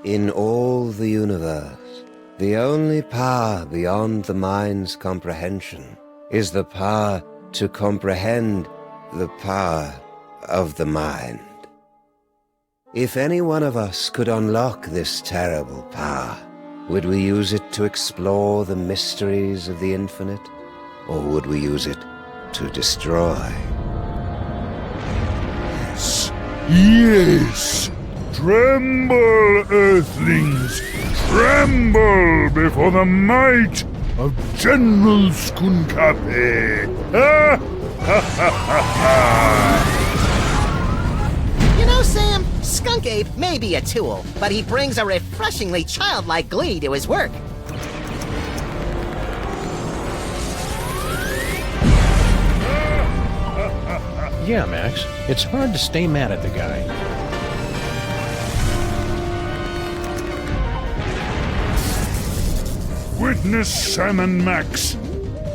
In all the universe, the only power beyond the mind's comprehension is the power to comprehend the power of the mind. If any one of us could unlock this terrible power, would we use it to explore the mysteries of the infinite, or would we use it to destroy? Yes! Tremble, Earthlings! Tremble before the might of General Skunkape! Ha ha ha ha ha! You know, Sam, Skunk Ape may be a tool, but he brings a refreshingly childlike glee to his work. Yeah, Max. It's hard to stay mad at the guy. Witness Sam and Max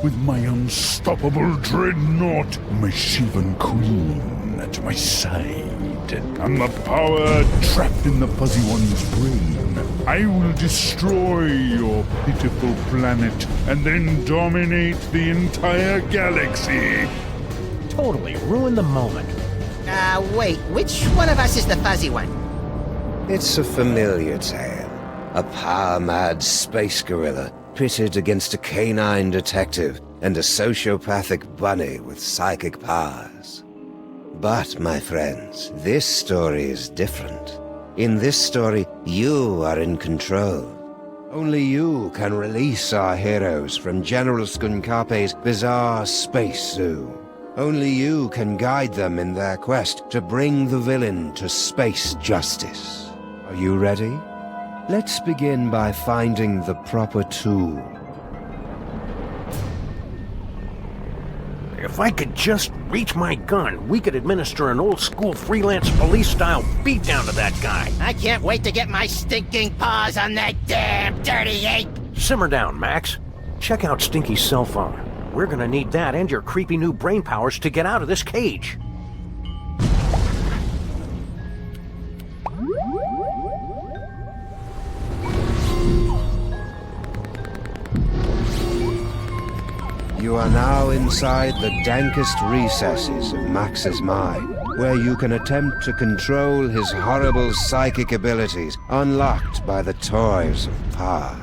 with my unstoppable dreadnought, my Shivan Queen at my side. And the power trapped in the Fuzzy One's brain. I will destroy your pitiful planet and then dominate the entire galaxy. Totally ruin the moment. Wait, which one of us is the fuzzy one? It's a familiar tale. A power-mad space gorilla pitted against a canine detective and a sociopathic bunny with psychic powers. But, my friends, this story is different. In this story, you are in control. Only you can release our heroes from General Skunkape's bizarre space zoo. Only you can guide them in their quest to bring the villain to space justice. Are you ready? Let's begin by finding the proper tool. If I could just reach my gun, we could administer an old-school freelance police-style beatdown to that guy. I can't wait to get my stinking paws on that damn dirty ape! Simmer down, Max. Check out Stinky's cell phone. We're gonna need that and your creepy new brain powers to get out of this cage. You are now inside the dankest recesses of Max's mind, where you can attempt to control his horrible psychic abilities unlocked by the toys of power.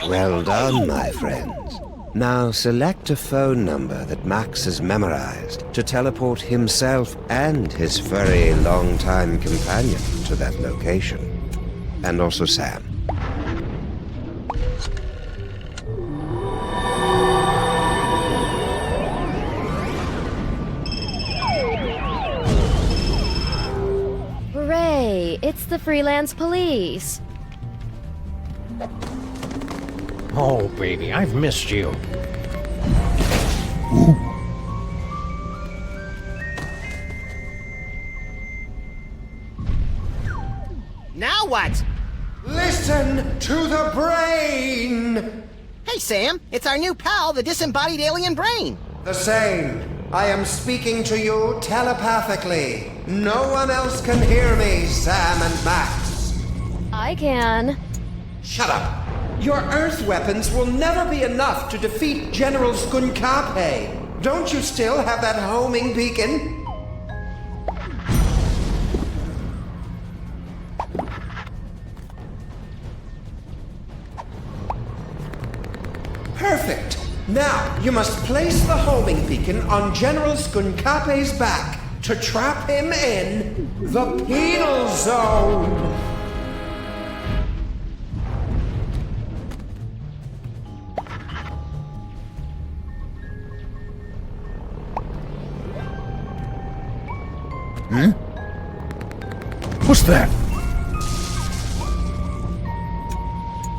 Well done, my friends. Now select a phone number that Max has memorized to teleport himself and his furry long-time companion to that location. And also Sam. Hooray! It's the freelance police. Oh, baby, I've missed you. Now what? Listen to the brain! Hey, Sam, it's our new pal, the disembodied alien brain. The same. I am speaking to you telepathically. No one else can hear me, Sam and Max. I can. Shut up. Your Earth weapons will never be enough to defeat General Skunkape. Don't you still have that homing beacon? Perfect. Now, you must place the homing beacon on General Skunkape's back to trap him in the penal zone. Huh? What's that?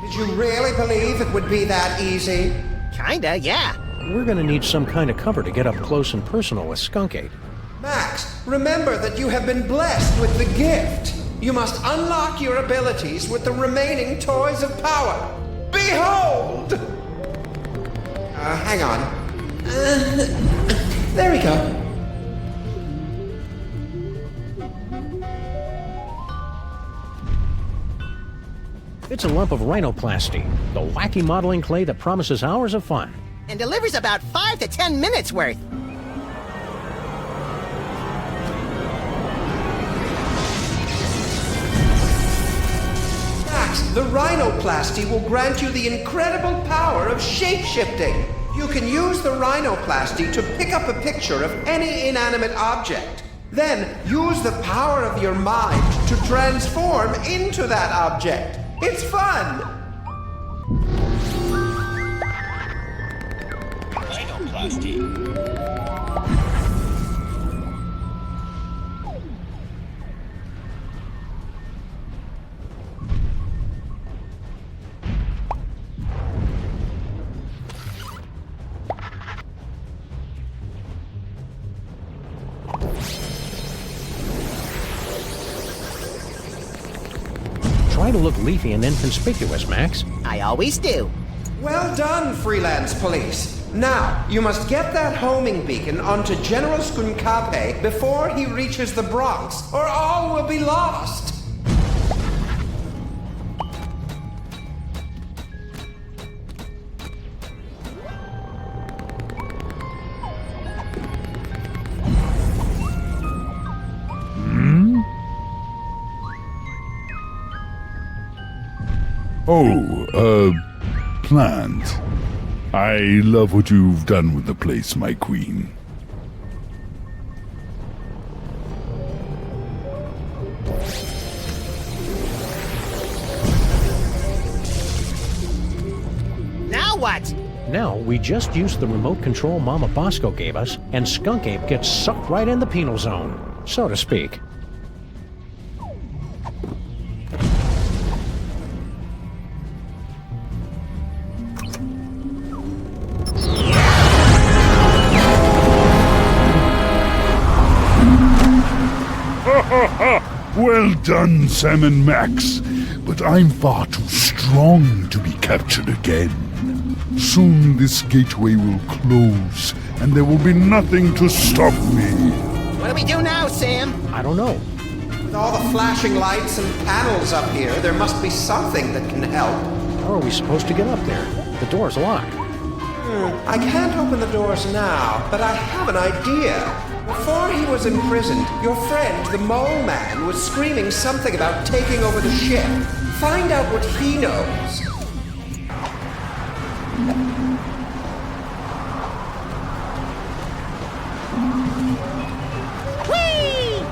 Did you really believe it would be that easy? Kinda, yeah. We're gonna need some kind of cover to get up close and personal with Skunk Ape. Max, remember that you have been blessed with the gift. You must unlock your abilities with the remaining toys of power. Behold! Hang on. There we go. It's a lump of rhinoplasty, the wacky modeling clay that promises hours of fun. And delivers about 5 to 10 minutes worth. Max, the rhinoplasty will grant you the incredible power of shape-shifting. You can use the rhinoplasty to pick up a picture of any inanimate object. Then use the power of your mind to transform into that object. It's fun! Try to look leafy and inconspicuous, Max. I always do. Well done, freelance police. Now, you must get that homing beacon onto General Skunkape before he reaches the Bronx, or all will be lost. Plant. I love what you've done with the place, my queen. Now what? Now, we just use the remote control Mama Bosco gave us, and Skunk Ape gets sucked right in the penal zone, so to speak. Well done, Sam and Max, but I'm far too strong to be captured again. Soon this gateway will close, and there will be nothing to stop me. What do we do now, Sam? I don't know. With all the flashing lights and panels up here, there must be something that can help. How are we supposed to get up there? The door's locked. I can't open the doors now, but I have an idea. Before he was imprisoned, your friend, the Mole Man, was screaming something about taking over the ship. Find out what he knows. Whee!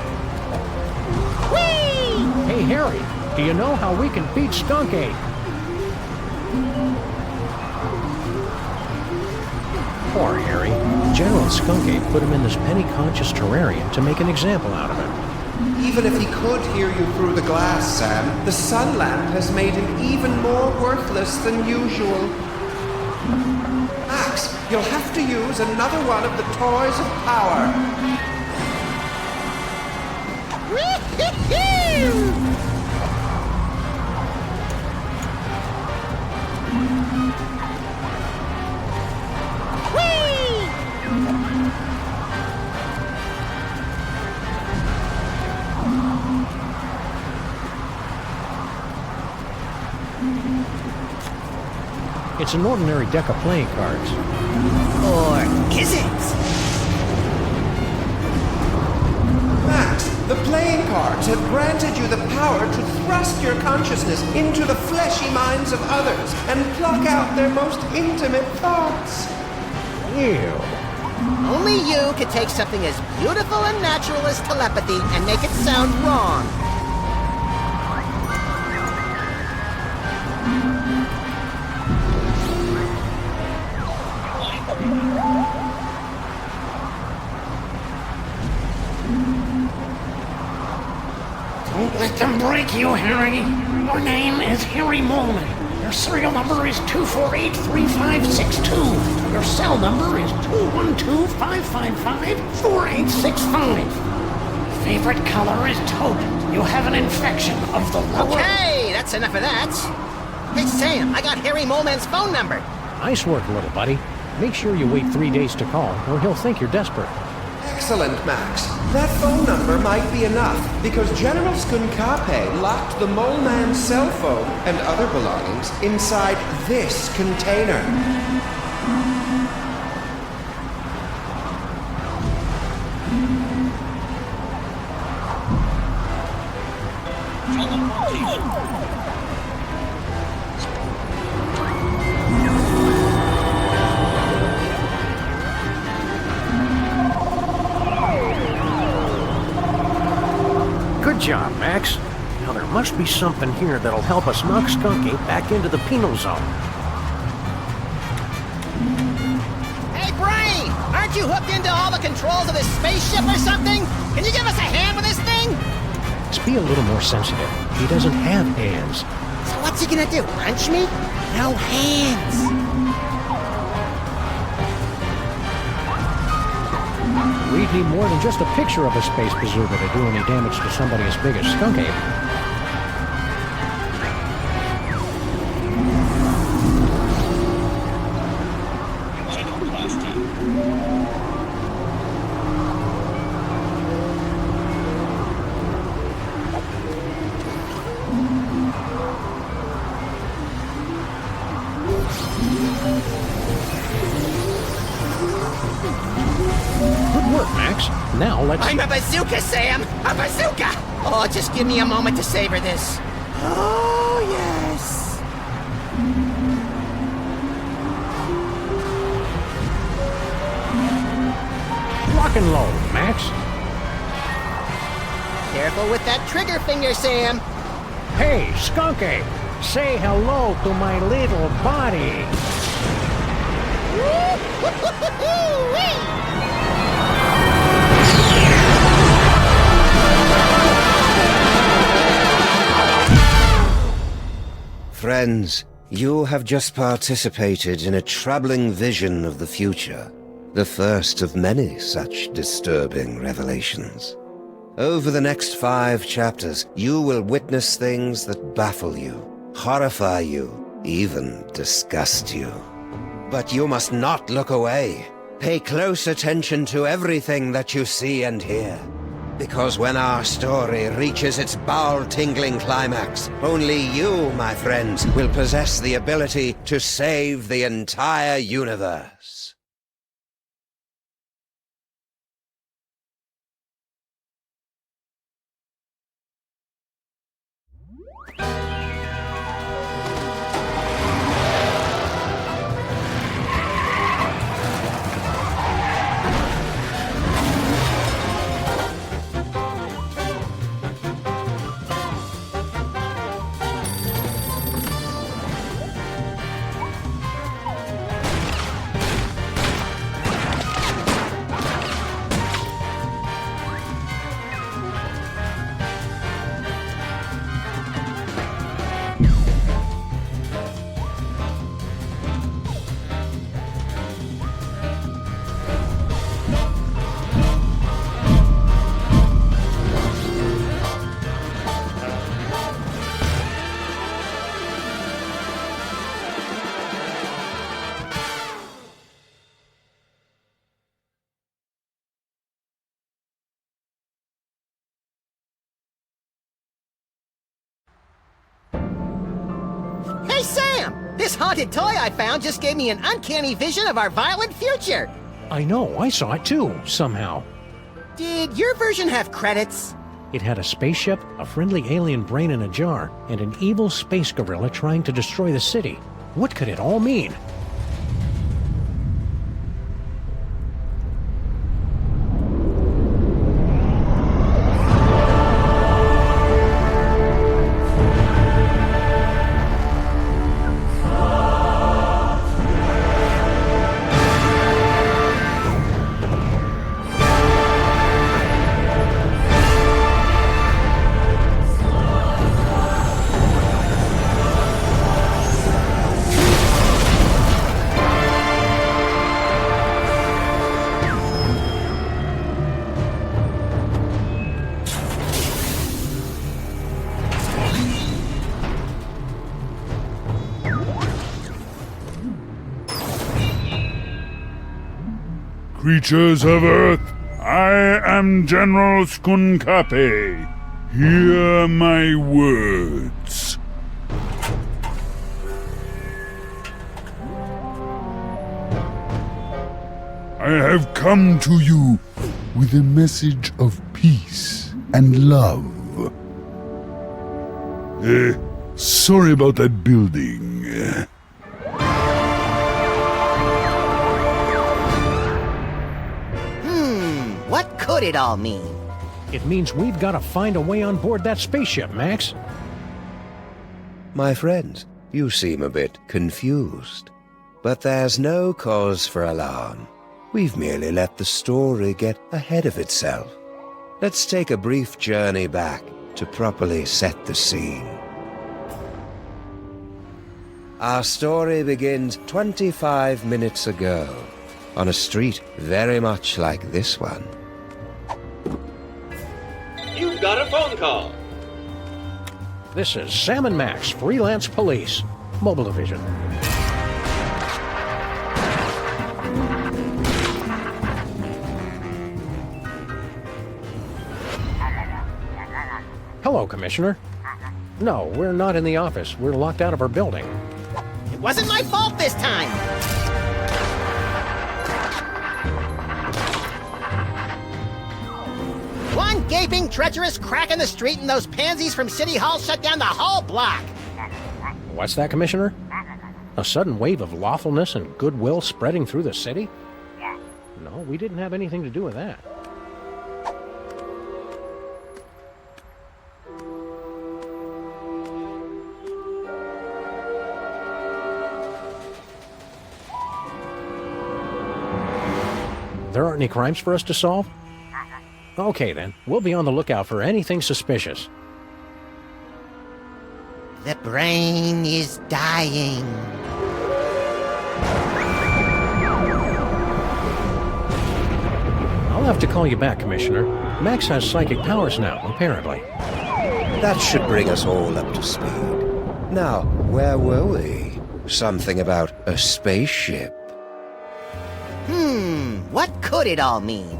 Whee! Hey, Harry, do you know how we can beat Skunk Ape? Poor Harry. General Skunk Ape put him in this penny-conscious terrarium to make an example out of him. Even if he could hear you through the glass, Sam, the sun lamp has made him even more worthless than usual. Max, you'll have to use another one of the toys of power. Whee-hee-hee! It's an ordinary deck of playing cards. Or is it? Max, the playing cards have granted you the power to thrust your consciousness into the fleshy minds of others and pluck out their most intimate thoughts. Ew. Only you could take something as beautiful and natural as telepathy and make it sound wrong. Don't let them break you, Harry. Your name is Harry Molman. Your serial number is 2483562. Your cell number is 212-555-4865. Favorite color is taupe. You have an infection of the lower... Okay, that's enough of that. Hey, Sam, I got Harry Molman's phone number. Nice work, little buddy. Make sure you wait 3 days to call, or he'll think you're desperate. Excellent, Max. That phone number might be enough, because General Skunkape locked the Mole Man's cell phone and other belongings inside this container. Good job, Max. Now there must be something here that'll help us knock Skunk Ape back into the penal zone. Hey, Brain! Aren't you hooked into all the controls of this spaceship or something? Can you give us a hand with this thing? Let's be a little more sensitive. He doesn't have hands. So what's he gonna do, punch me? No hands. We'd need more than just a picture of a space bazooka to do any damage to somebody as big as Skunk Ape. Good work, Max. Now let's... I'm a bazooka, Sam! A bazooka! Oh, just give me a moment to savor this. Oh, yes. Lock and load, Max. Careful with that trigger finger, Sam. Hey, Skunk Ape, say hello to my little body. Friends, you have just participated in a troubling vision of the future, the first of many such disturbing revelations. Over the next 5 chapters, you will witness things that baffle you, horrify you, even disgust you. But you must not look away. Pay close attention to everything that you see and hear. Because when our story reaches its bowel-tingling climax, only you, my friends, will possess the ability to save the entire universe. Hey, Sam! This haunted toy I found just gave me an uncanny vision of our violent future. I know, I saw it too, somehow. Did your version have credits? It had a spaceship, a friendly alien brain in a jar, and an evil space gorilla trying to destroy the city. What could it all mean? Creatures of Earth, I I am General Skunkape. Hear my words. I have come to you with a message of peace and love. Sorry about that building. What could it all mean? It means we've got to find a way on board that spaceship, Max. My friends, you seem a bit confused. But there's no cause for alarm. We've merely let the story get ahead of itself. Let's take a brief journey back to properly set the scene. Our story begins 25 minutes ago, on a street very much like this one. You've got a phone call. This is Sam and Max, Freelance Police, Mobile Division. Hello, Commissioner. No, we're not in the office. We're locked out of our building. It wasn't my fault this time! One gaping, treacherous crack in the street and those pansies from City Hall shut down the whole block! What's that, Commissioner? A sudden wave of lawfulness and goodwill spreading through the city? No, we didn't have anything to do with that. There aren't any crimes for us to solve? Okay then, we'll be on the lookout for anything suspicious. The brain is dying. I'll have to call you back, Commissioner. Max has psychic powers now, apparently. That should bring us all up to speed. Now, where were we? Something about a spaceship. What could it all mean?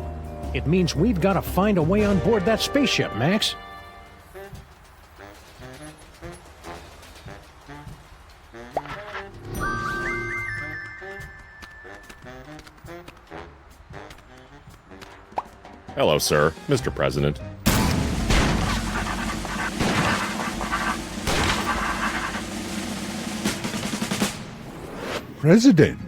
It means we've got to find a way on board that spaceship, Max. Hello, sir. Mr. President. President,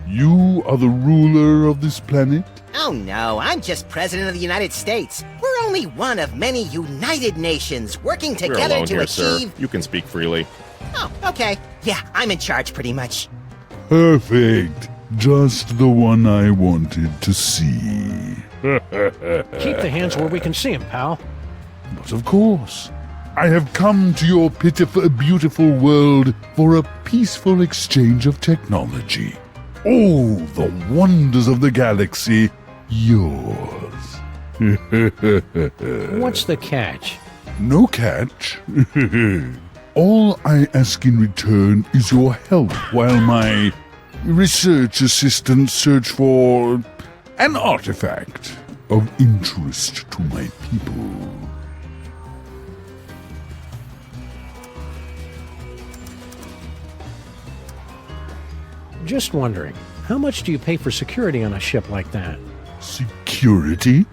you are the ruler of this planet? Oh no, I'm just President of the United States. We're only one of many United Nations working We're together alone to here, achieve... sir. You can speak freely. Oh, okay. Yeah, I'm in charge pretty much. Perfect. Just the one I wanted to see. Keep the hands where we can see him, pal. But of course, I have come to your pitiful, beautiful world for a peaceful exchange of technology. All the wonders of the galaxy, yours. What's the catch? No catch. All I ask in return is your help while my research assistants search for an artifact of interest to my people. Just wondering, how much do you pay for security on a ship like that? Security?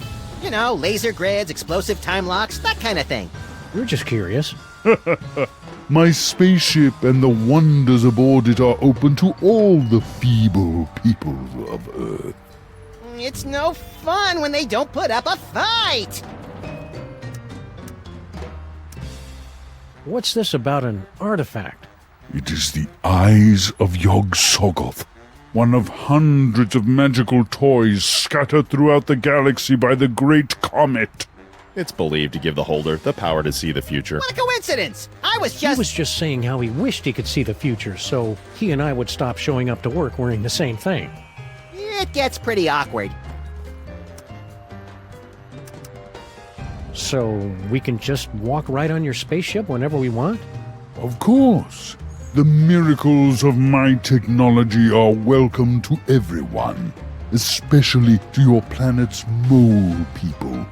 You know, laser grids, explosive time locks, that kind of thing. We're just curious. My spaceship and the wonders aboard it are open to all the feeble peoples of Earth. It's no fun when they don't put up a fight! What's this about an artifact? It is the eyes of Yog-Sothoth, one of hundreds of magical toys scattered throughout the galaxy by the Great Comet. It's believed to give the holder the power to see the future. What a coincidence! I was He was just saying how he wished he could see the future, so he and I would stop showing up to work wearing the same thing. It gets pretty awkward. So we can just walk right on your spaceship whenever we want? Of course. The miracles of my technology are welcome to everyone. especially to your planet's mole people.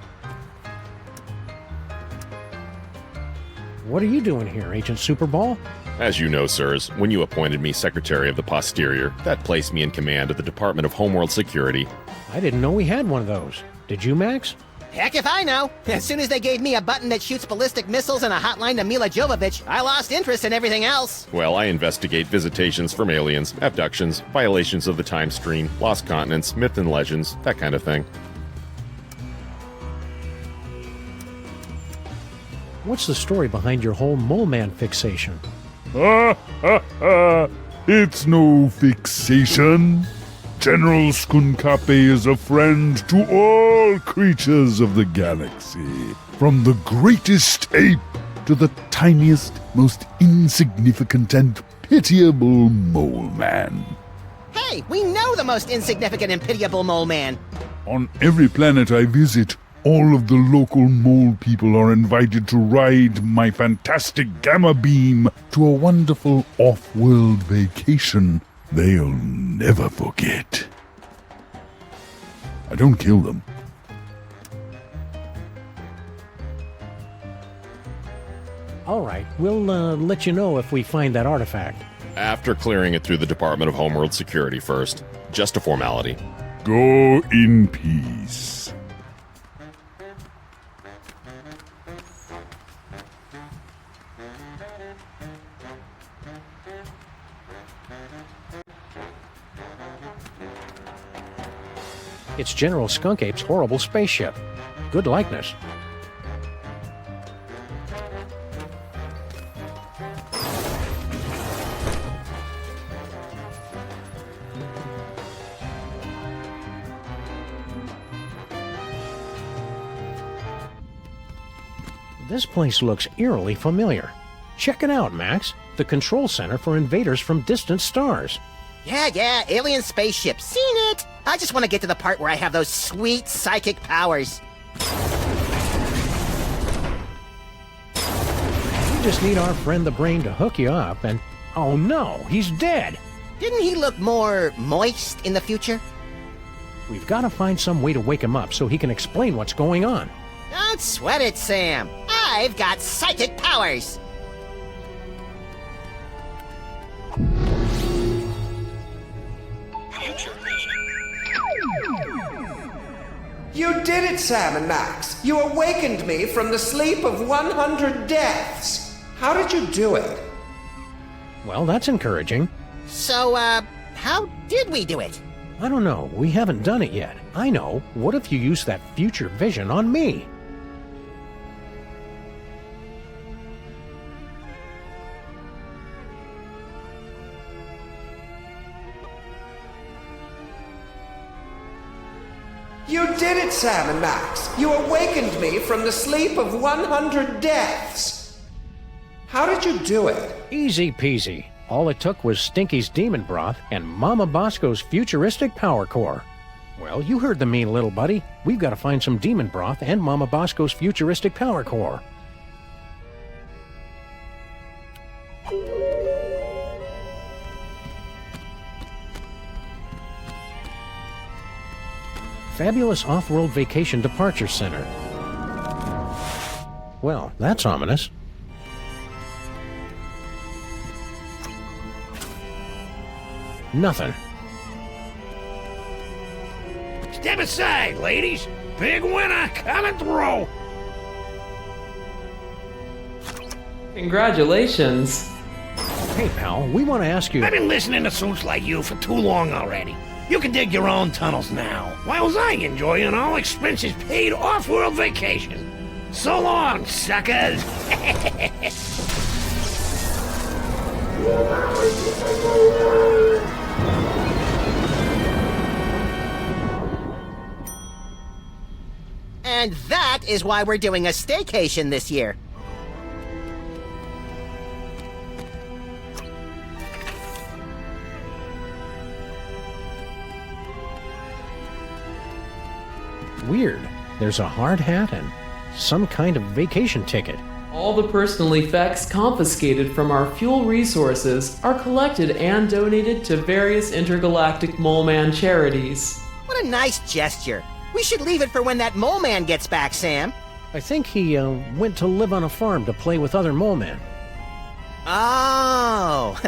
What are you doing here, Agent Superball? As you know, sirs, when you appointed me Secretary of the Posterior, that placed me in command of the Department of Homeworld Security. I didn't know we had one of those. Did you, Max? Heck if I know. As soon as they gave me a button that shoots ballistic missiles and a hotline to Mila Jovovich, I lost interest in everything else. Well, I investigate visitations from aliens, abductions, violations of the time stream, lost continents, myth and legends, that kind of thing. What's the story behind your whole Mole Man fixation? It's no fixation. General Skunkape is a friend to all creatures of the galaxy. From the greatest ape to the tiniest, most insignificant and pitiable mole man. Hey, we know the most insignificant and pitiable mole man. On every planet I visit, all of the local mole people are invited to ride my fantastic gamma beam to a wonderful off-world vacation they'll never forget. I don't kill them. All right, we'll let you know if we find that artifact. After clearing it through the Department of Homeworld Security first. Just a formality. Go in peace. It's General Skunkape's horrible spaceship. Good likeness. This place looks eerily familiar. Check it out, Max. The control center for invaders from distant stars. Yeah, alien spaceship. Seen it! I just want to get to the part where I have those sweet psychic powers. We just need our friend the Brain to hook you up and... Oh no, he's dead! Didn't he look more moist in the future? We've got to find some way to wake him up so he can explain what's going on. Don't sweat it, Sam. I've got psychic powers. You did it, Sam and Max. You awakened me from the sleep of 100 deaths. How did you do it? Well, that's encouraging. So, how did we do it? I don't know. We haven't done it yet. I know. What if you use that future vision on me? You did it, Sam and Max. You awakened me from the sleep of 100 deaths. How did you do it? Easy peasy. All it took was Stinky's demon broth and Mama Bosco's futuristic power core. Well, you heard the mean little buddy. We've got to find some demon broth and Mama Bosco's futuristic power core. Fabulous Off-World Vacation Departure Center. Well, that's ominous. Nothing. Step aside, ladies. Big winner coming through. Congratulations. Hey, pal, we want to ask you... I've been listening to suits like you for too long already. You can dig your own tunnels now, whilst I enjoy an all-expenses-paid off-world vacation. So long, suckers! And that is why we're doing a staycation this year. Weird. There's a hard hat and some kind of vacation ticket. All the personal effects confiscated from our fuel resources are collected and donated to various intergalactic Mole Man charities. What a nice gesture. We should leave it for when that mole man gets back, Sam. I think he went to live on a farm to play with other mole men. Oh,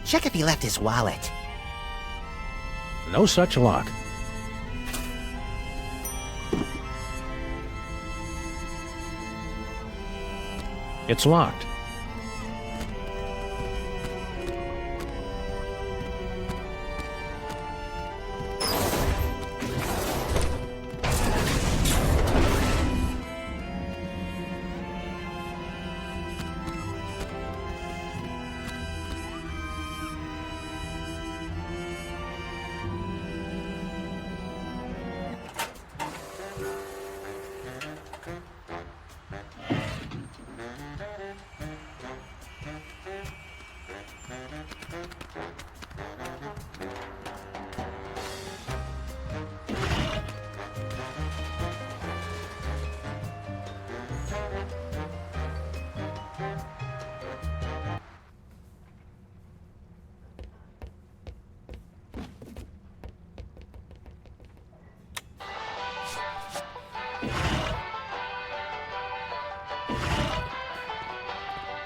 check if he left his wallet. No such luck. It's locked.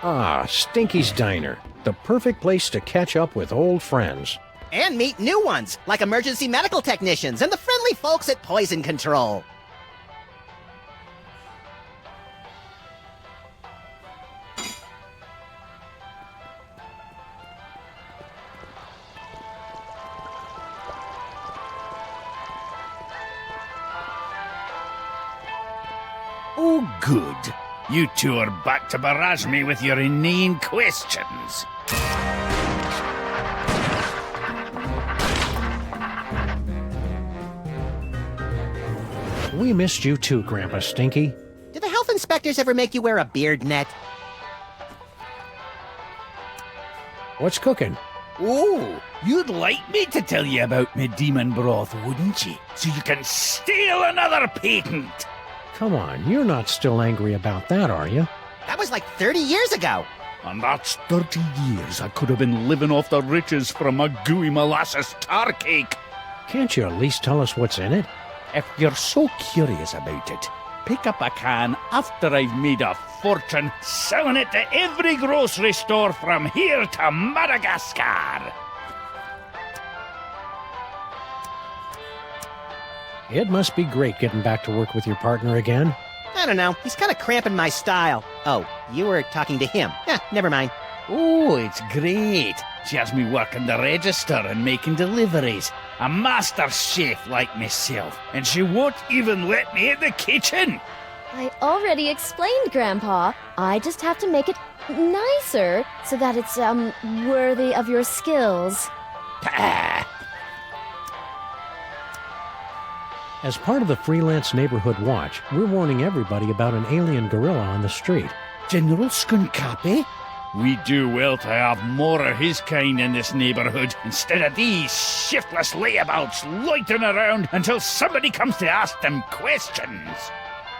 Ah, Stinky's Diner. The perfect place to catch up with old friends. And meet new ones, like emergency medical technicians and the friendly folks at Poison Control. Oh, good. You two are back to barrage me with your inane questions. We missed you too, Grandpa Stinky. Did the health inspectors ever make you wear a beard net? What's cooking? Oh, you'd like me to tell you about me demon broth, wouldn't you? So you can steal another patent. Come on, you're not still angry about that, are you? That was like 30 years ago. And that's 30 years I could have been living off the riches from a gooey molasses tar cake. Can't you at least tell us what's in it? If you're so curious about it, pick up a can after I've made a fortune selling it to every grocery store from here to Madagascar. It must be great getting back to work with your partner again. I don't know. He's kind of cramping my style. Oh, you were talking to him. Never mind. Oh, it's great. She has me working the register and making deliveries. A master chef like myself. And she won't even let me in the kitchen. I already explained, Grandpa. I just have to make it nicer so that it's, worthy of your skills. Pah. As part of the Freelance Neighborhood Watch, we're warning everybody about an alien gorilla on the street. General Skunkapi? We do well to have more of his kind in this neighborhood instead of these shiftless layabouts loitering around until somebody comes to ask them questions.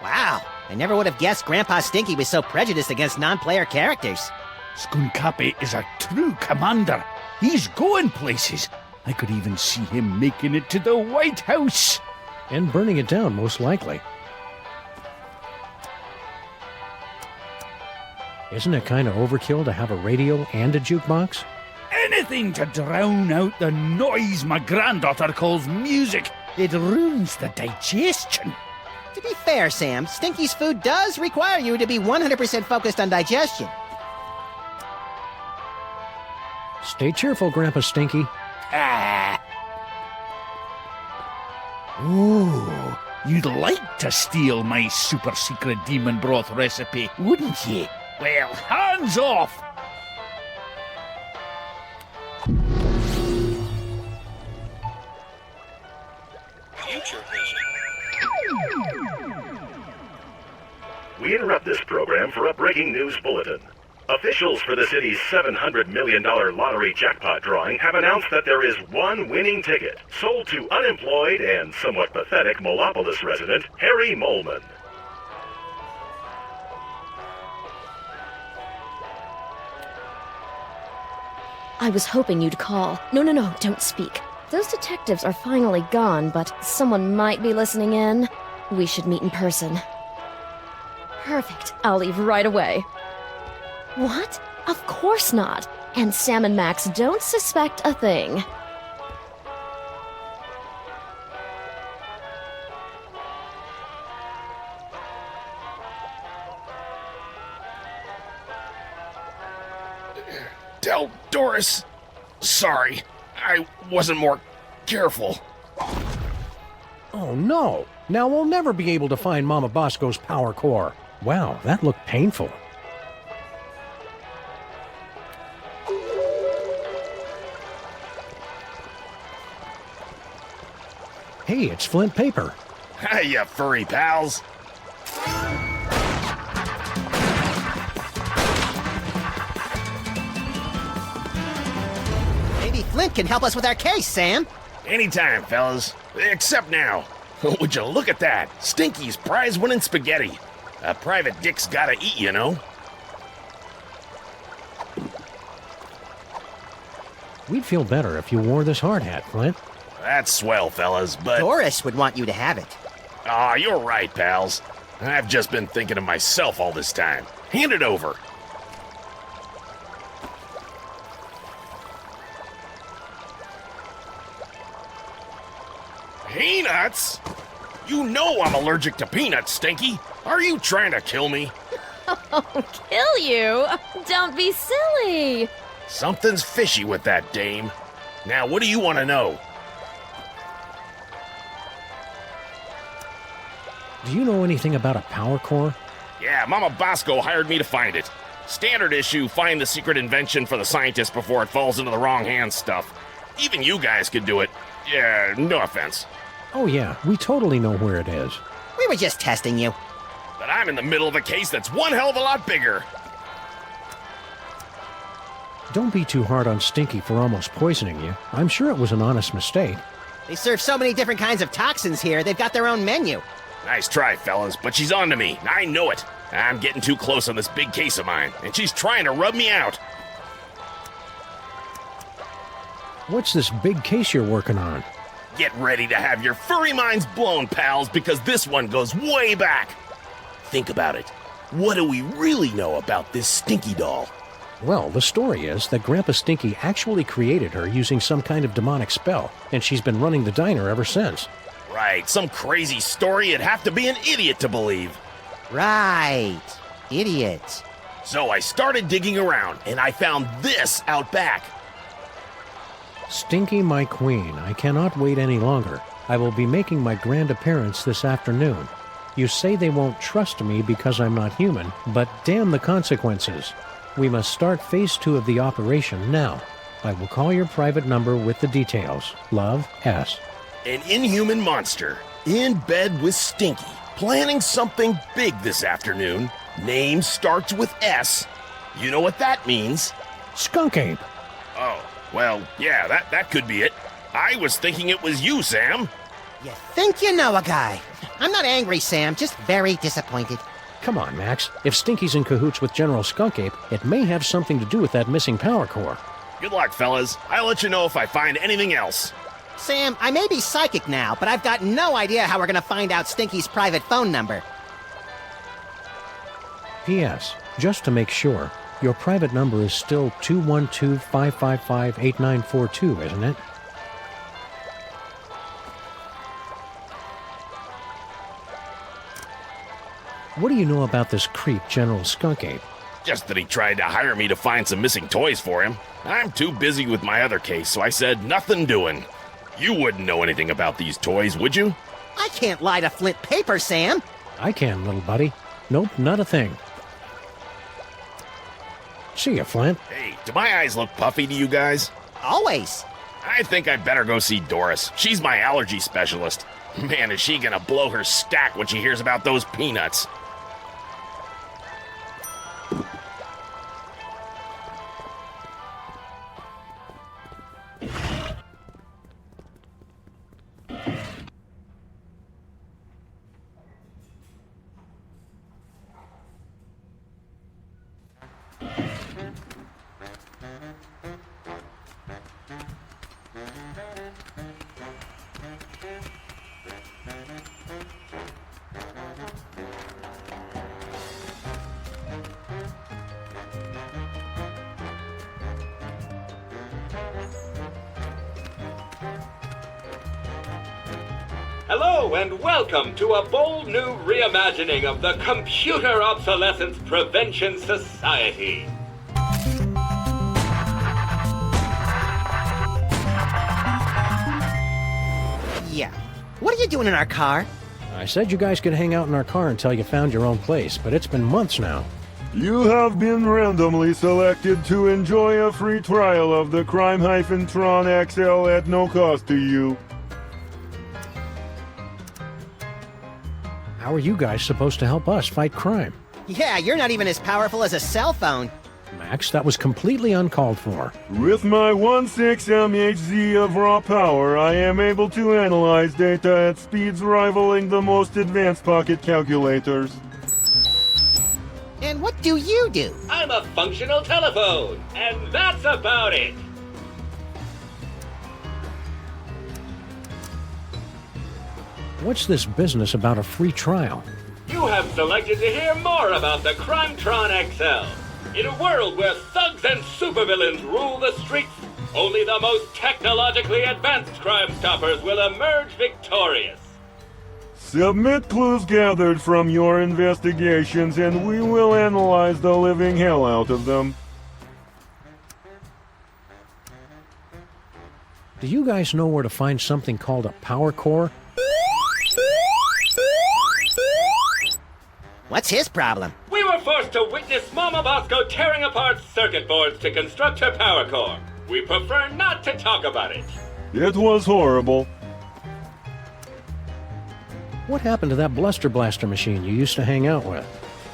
Wow, I never would have guessed Grandpa Stinky was so prejudiced against non-player characters. Skunkapi is a true commander. He's going places. I could even see him making it to the White House. And burning it down, most likely. Isn't it kind of overkill to have a radio and a jukebox? Anything to drown out the noise my granddaughter calls music. It ruins the digestion. To be fair, Sam, Stinky's food does require you to be 100% focused on digestion. Stay cheerful, Grandpa Stinky. Ah. Ooh, you'd like to steal my super secret demon broth recipe, wouldn't you? Well, hands off! Future Vision. We interrupt this program for a breaking news bulletin. Officials for the city's $700 million lottery jackpot drawing have announced that there is one winning ticket sold to unemployed and somewhat pathetic Molopolis resident Harry Molman. I was hoping you'd call. No, don't speak. Those detectives are finally gone, but someone might be listening in. We should meet in person. Perfect. I'll leave right away. What? Of course not. And Sam and Max don't suspect a thing. Tell Doris. Sorry, I wasn't more careful. Oh no! Now we'll never be able to find Mama Bosco's power core. Wow, that looked painful. Hey, it's Flint Paper. Hi, you furry pals. Maybe Flint can help us with our case, Sam. Anytime, fellas. Except now. Would you look at that? Stinky's prize-winning spaghetti. A private dick's gotta eat, you know. We'd feel better if you wore this hard hat, Flint. That's swell, fellas, but... Doris would want you to have it. Aw, you're right, pals. I've just been thinking of myself all this time. Hand it over. Peanuts? You know I'm allergic to peanuts, Stinky. Are you trying to kill me? Oh, kill you? Don't be silly. Something's fishy with that dame. Now, what do you want to know? Do you know anything about a power core? Yeah, Mama Bosco hired me to find it. Standard issue, find the secret invention for the scientist before it falls into the wrong hands stuff. Even you guys could do it. Yeah, no offense. Oh yeah, we totally know where it is. We were just testing you. But I'm in the middle of a case that's one hell of a lot bigger. Don't be too hard on Stinky for almost poisoning you. I'm sure it was an honest mistake. They serve so many different kinds of toxins here, they've got their own menu. Nice try, fellas, but she's on to me. I know it. I'm getting too close on this big case of mine, and she's trying to rub me out. What's this big case you're working on? Get ready to have your furry minds blown, pals, because this one goes way back. Think about it. What do we really know about this Stinky doll? Well, the story is that Grandpa Stinky actually created her using some kind of demonic spell, and she's been running the diner ever since. Right, some crazy story you'd have to be an idiot to believe. Right. Idiot. So I started digging around, and I found this out back. Stinky, my queen, I cannot wait any longer. I will be making my grand appearance this afternoon. You say they won't trust me because I'm not human, but damn the consequences. We must start phase 2 of the operation now. I will call your private number with the details. Love, S. An inhuman monster, in bed with Stinky, planning something big this afternoon. Name starts with S. You know what that means? Skunk Ape. Oh, well, yeah, that could be it. I was thinking it was you, Sam. You think you know a guy. I'm not angry, Sam, just very disappointed. Come on, Max. If Stinky's in cahoots with General Skunk Ape, it may have something to do with that missing power core. Good luck, fellas. I'll let you know if I find anything else. Sam, I may be psychic now, but I've got no idea how we're gonna find out Stinky's private phone number. P.S. Just to make sure, your private number is still 212-555-8942, isn't it? What do you know about this creep, General Skunk Ape? Just that he tried to hire me to find some missing toys for him. I'm too busy with my other case, so I said nothing doing. You wouldn't know anything about these toys, would you? I can't lie to Flint Paper, Sam. I can, little buddy. Nope, not a thing. See ya, Flint. Hey, do my eyes look puffy to you guys? Always. I think I'd better go see Doris. She's my allergy specialist. Man, is she gonna blow her stack when she hears about those peanuts. Hello and welcome to a bold new reimagining of the Computer Obsolescence Prevention Society. Yeah. What are you doing in our car? I said you guys could hang out in our car until you found your own place, but it's been months now. You have been randomly selected to enjoy a free trial of the Crime-Tron XL at no cost to you. How are you guys supposed to help us fight crime? Yeah, you're not even as powerful as a cell phone. Max, that was completely uncalled for. With my 1.6 mHz of raw power, I am able to analyze data at speeds rivaling the most advanced pocket calculators. And what do you do? I'm a functional telephone, and that's about it. What's this business about a free trial? You have selected to hear more about the Crime-Tron XL. In a world where thugs and supervillains rule the streets, only the most technologically advanced Crime Stoppers will emerge victorious. Submit clues gathered from your investigations and we will analyze the living hell out of them. Do you guys know where to find something called a power core? What's his problem? We were forced to witness Mama Bosco tearing apart circuit boards to construct her power core. We prefer not to talk about it. It was horrible. What happened to that Bluster Blaster machine you used to hang out with?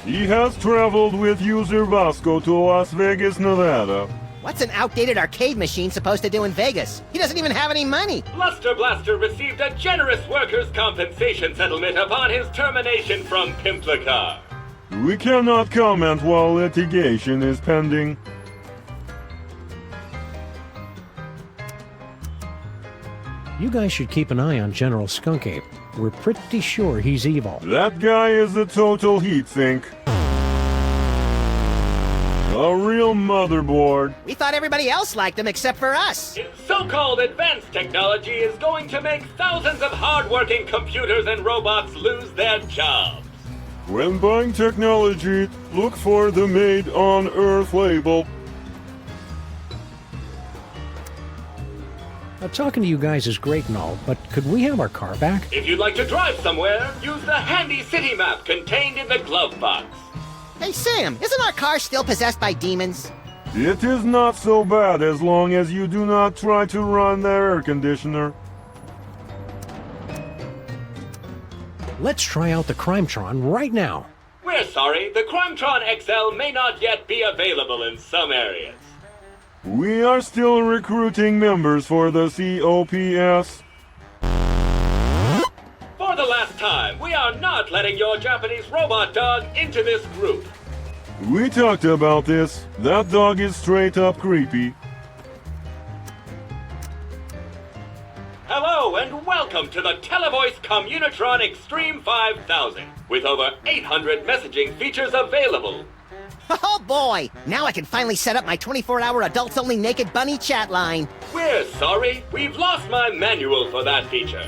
He has traveled with user Bosco to Las Vegas, Nevada. What's an outdated arcade machine supposed to do in Vegas? He doesn't even have any money. Bluster Blaster received a generous workers' compensation settlement upon his termination from Pimplicar. We cannot comment while litigation is pending. You guys should keep an eye on General Skunkape. We're pretty sure he's evil. That guy is a total heatsink. A real motherboard. We thought everybody else liked him except for us. His so-called advanced technology is going to make thousands of hard-working computers and robots lose their jobs. When buying technology, look for the Made on Earth label. Now, talking to you guys is great and all, but could we have our car back? If you'd like to drive somewhere, use the handy city map contained in the glove box. Hey, Sam, isn't our car still possessed by demons? It is not so bad as long as you do not try to run the air conditioner. Let's try out the Crime-Tron right now. We're sorry, the Crime-Tron XL may not yet be available in some areas. We are still recruiting members for the COPS. For the last time, we are not letting your Japanese robot dog into this group. We talked about this. That dog is straight up creepy. Hello and welcome to the Televoice Communitron Extreme 5000, with over 800 messaging features available. Oh boy! Now I can finally set up my 24-hour adults-only naked bunny chat line. We're sorry, we've lost my manual for that feature.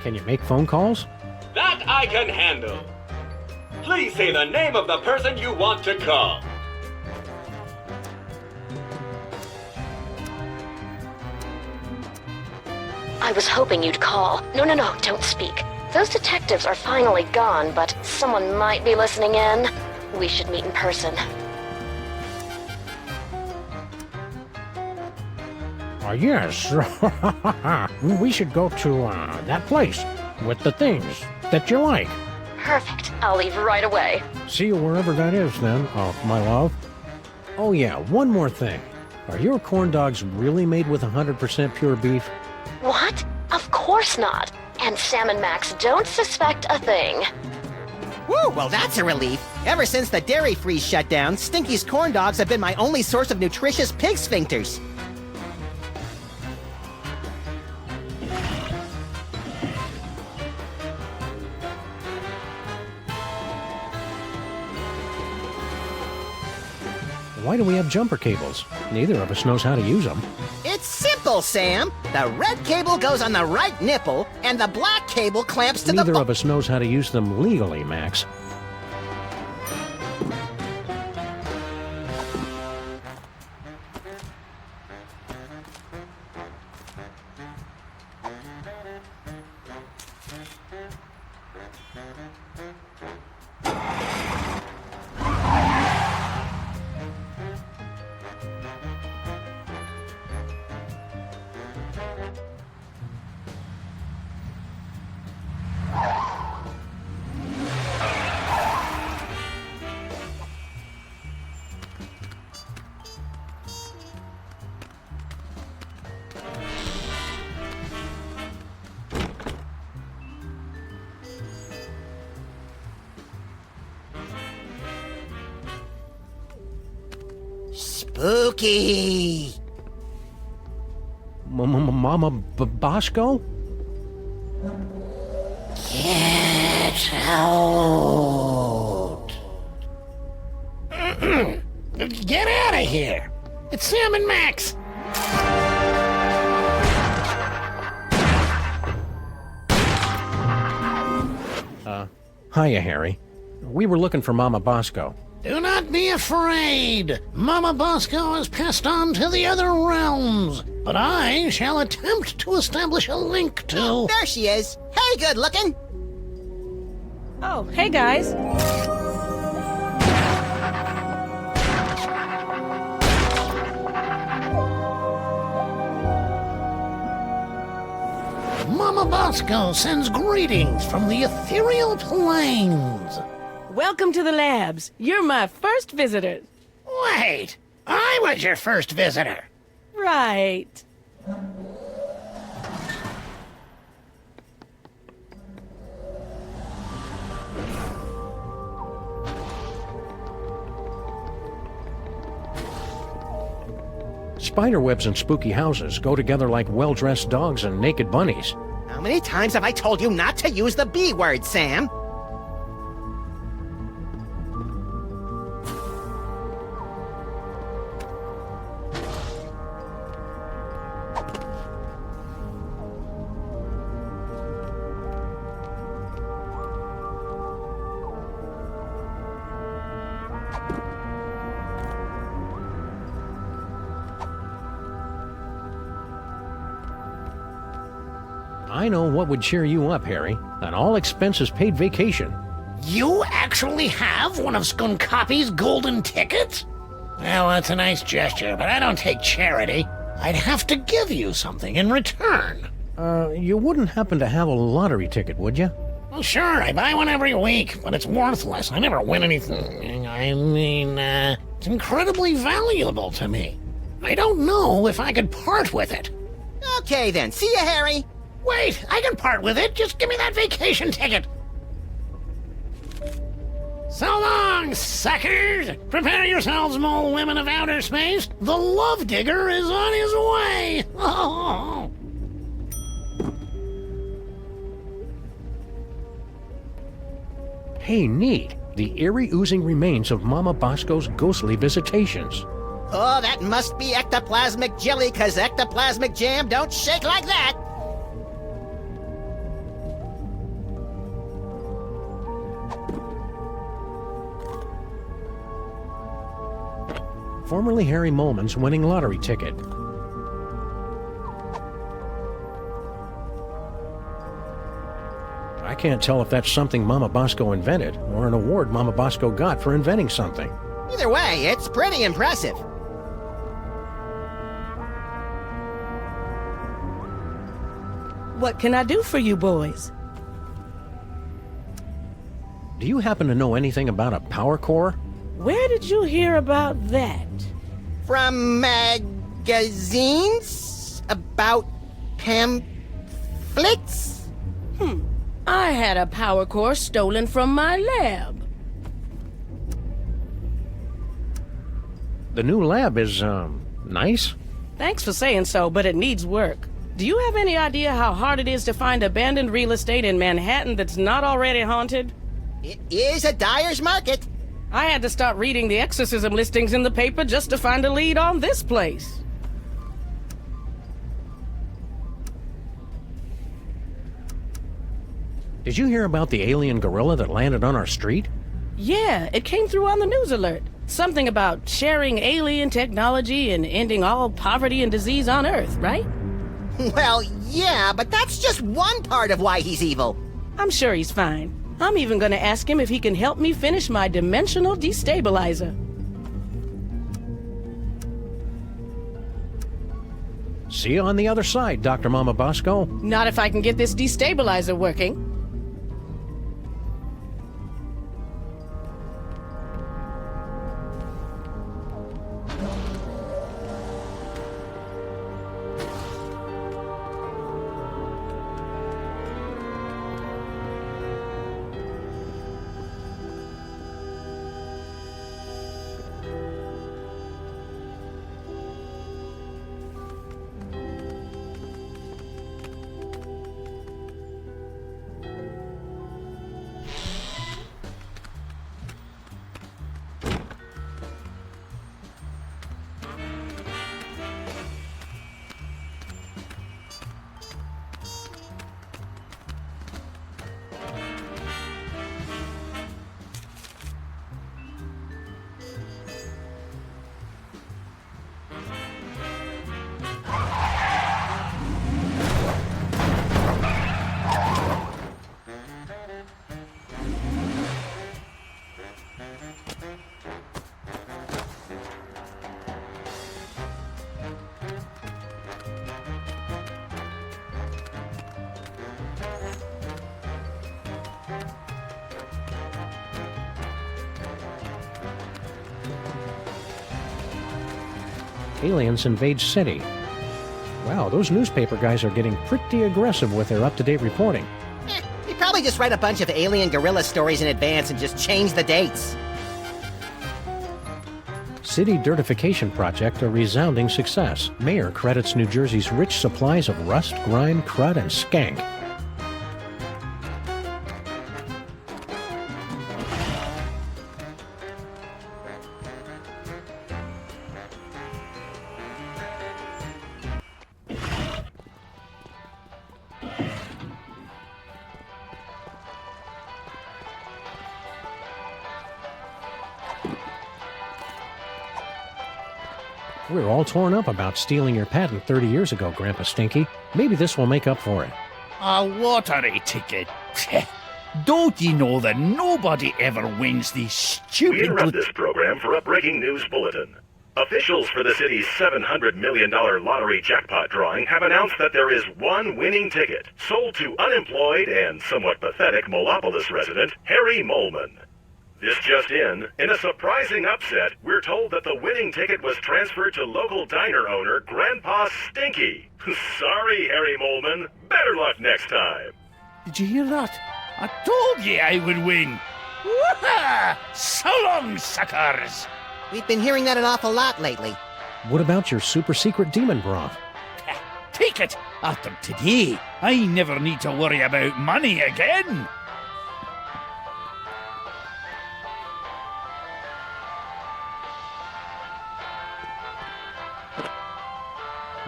Can you make phone calls? That I can handle. Please say the name of the person you want to call. I was hoping you'd call. No, don't speak. Those detectives are finally gone, but someone might be listening in. We should meet in person. Yes. We should go to that place with the things that you like. Perfect. I'll leave right away. See you wherever that is, then, my love. Oh, yeah, one more thing. Are your corn dogs really made with 100% pure beef? What? Of course not. And Sam and Max don't suspect a thing. Woo, well that's a relief. Ever since the dairy freeze shut down, Stinky's corn dogs have been my only source of nutritious pig sphincters. Why do we have jumper cables? Neither of us knows how to use them. It's simple! simple, Sam. The red cable goes on the right nipple, and the black cable clamps to Neither of us knows how to use them legally, Max. Spooky! Mama Bosco? Get out! Get out of here! It's Sam and Max! Hiya, Harry. We were looking for Mama Bosco. Do not be afraid. Mama Bosco has passed on to the other realms, but I shall attempt to establish a link to... Oh, there she is. Hey, good looking. Oh, hey guys. Mama Bosco sends greetings from the ethereal plains. Welcome to the labs. You're my first visitors. Wait, I was your first visitor. Right. Spiderwebs and spooky houses go together like well-dressed dogs and naked bunnies. How many times have I told you not to use the B word, Sam? I know what would cheer you up, Harry. An all-expenses-paid vacation. You actually have one of Skunkopy's golden tickets? Well, that's a nice gesture, but I don't take charity. I'd have to give you something in return. You wouldn't happen to have a lottery ticket, would you? Well, sure, I buy one every week, but it's worthless. I never win anything. I mean, it's incredibly valuable to me. I don't know if I could part with it. Okay then, see ya, Harry. Wait, I can part with it. Just give me that vacation ticket. So long, suckers! Prepare yourselves, mole women of outer space. The Love Digger is on his way. Oh. Hey, neat. The eerie oozing remains of Mama Bosco's ghostly visitations. Oh, that must be ectoplasmic jelly, 'cause ectoplasmic jam don't shake like that. Formerly Harry Molman's winning lottery ticket. I can't tell if that's something Mama Bosco invented, or an award Mama Bosco got for inventing something. Either way, it's pretty impressive. What can I do for you boys? Do you happen to know anything about a power core? Where did you hear about that? From magazines? About pamphlets? I had a power core stolen from my lab. The new lab is, nice? Thanks for saying so, but it needs work. Do you have any idea how hard it is to find abandoned real estate in Manhattan that's not already haunted? It is a dyer's market. I had to start reading the exorcism listings in the paper just to find a lead on this place. Did you hear about the alien gorilla that landed on our street? Yeah, it came through on the news alert. Something about sharing alien technology and ending all poverty and disease on Earth, right? Well, yeah, but that's just one part of why he's evil. I'm sure he's fine. I'm even gonna ask him if he can help me finish my dimensional destabilizer. See you on the other side, Dr. Mama Bosco. Not if I can get this destabilizer working. Aliens invade city. Wow, those newspaper guys are getting pretty aggressive with their up-to-date reporting. They probably just write a bunch of alien gorilla stories in advance and just change the dates. City dirtification project a resounding success. Mayor credits New Jersey's rich supplies of rust, grime, crud, and skank. We're all torn up about stealing your patent 30 years ago, Grandpa Stinky. Maybe this will make up for it. A lottery ticket. Don't you know that nobody ever wins these stupid... We interrupt this program for a breaking news bulletin. Officials for the city's $700 million lottery jackpot drawing have announced that there is one winning ticket, sold to unemployed and somewhat pathetic Molopolis resident Harry Molman. This just in a surprising upset, we're told that the winning ticket was transferred to local diner owner Grandpa Stinky. Sorry, Harry Molman. Better luck next time. Did you hear that? I told you I would win. Woohoo! So long, suckers! We've been hearing that an awful lot lately. What about your super secret demon broth? Take it! After today, I never need to worry about money again.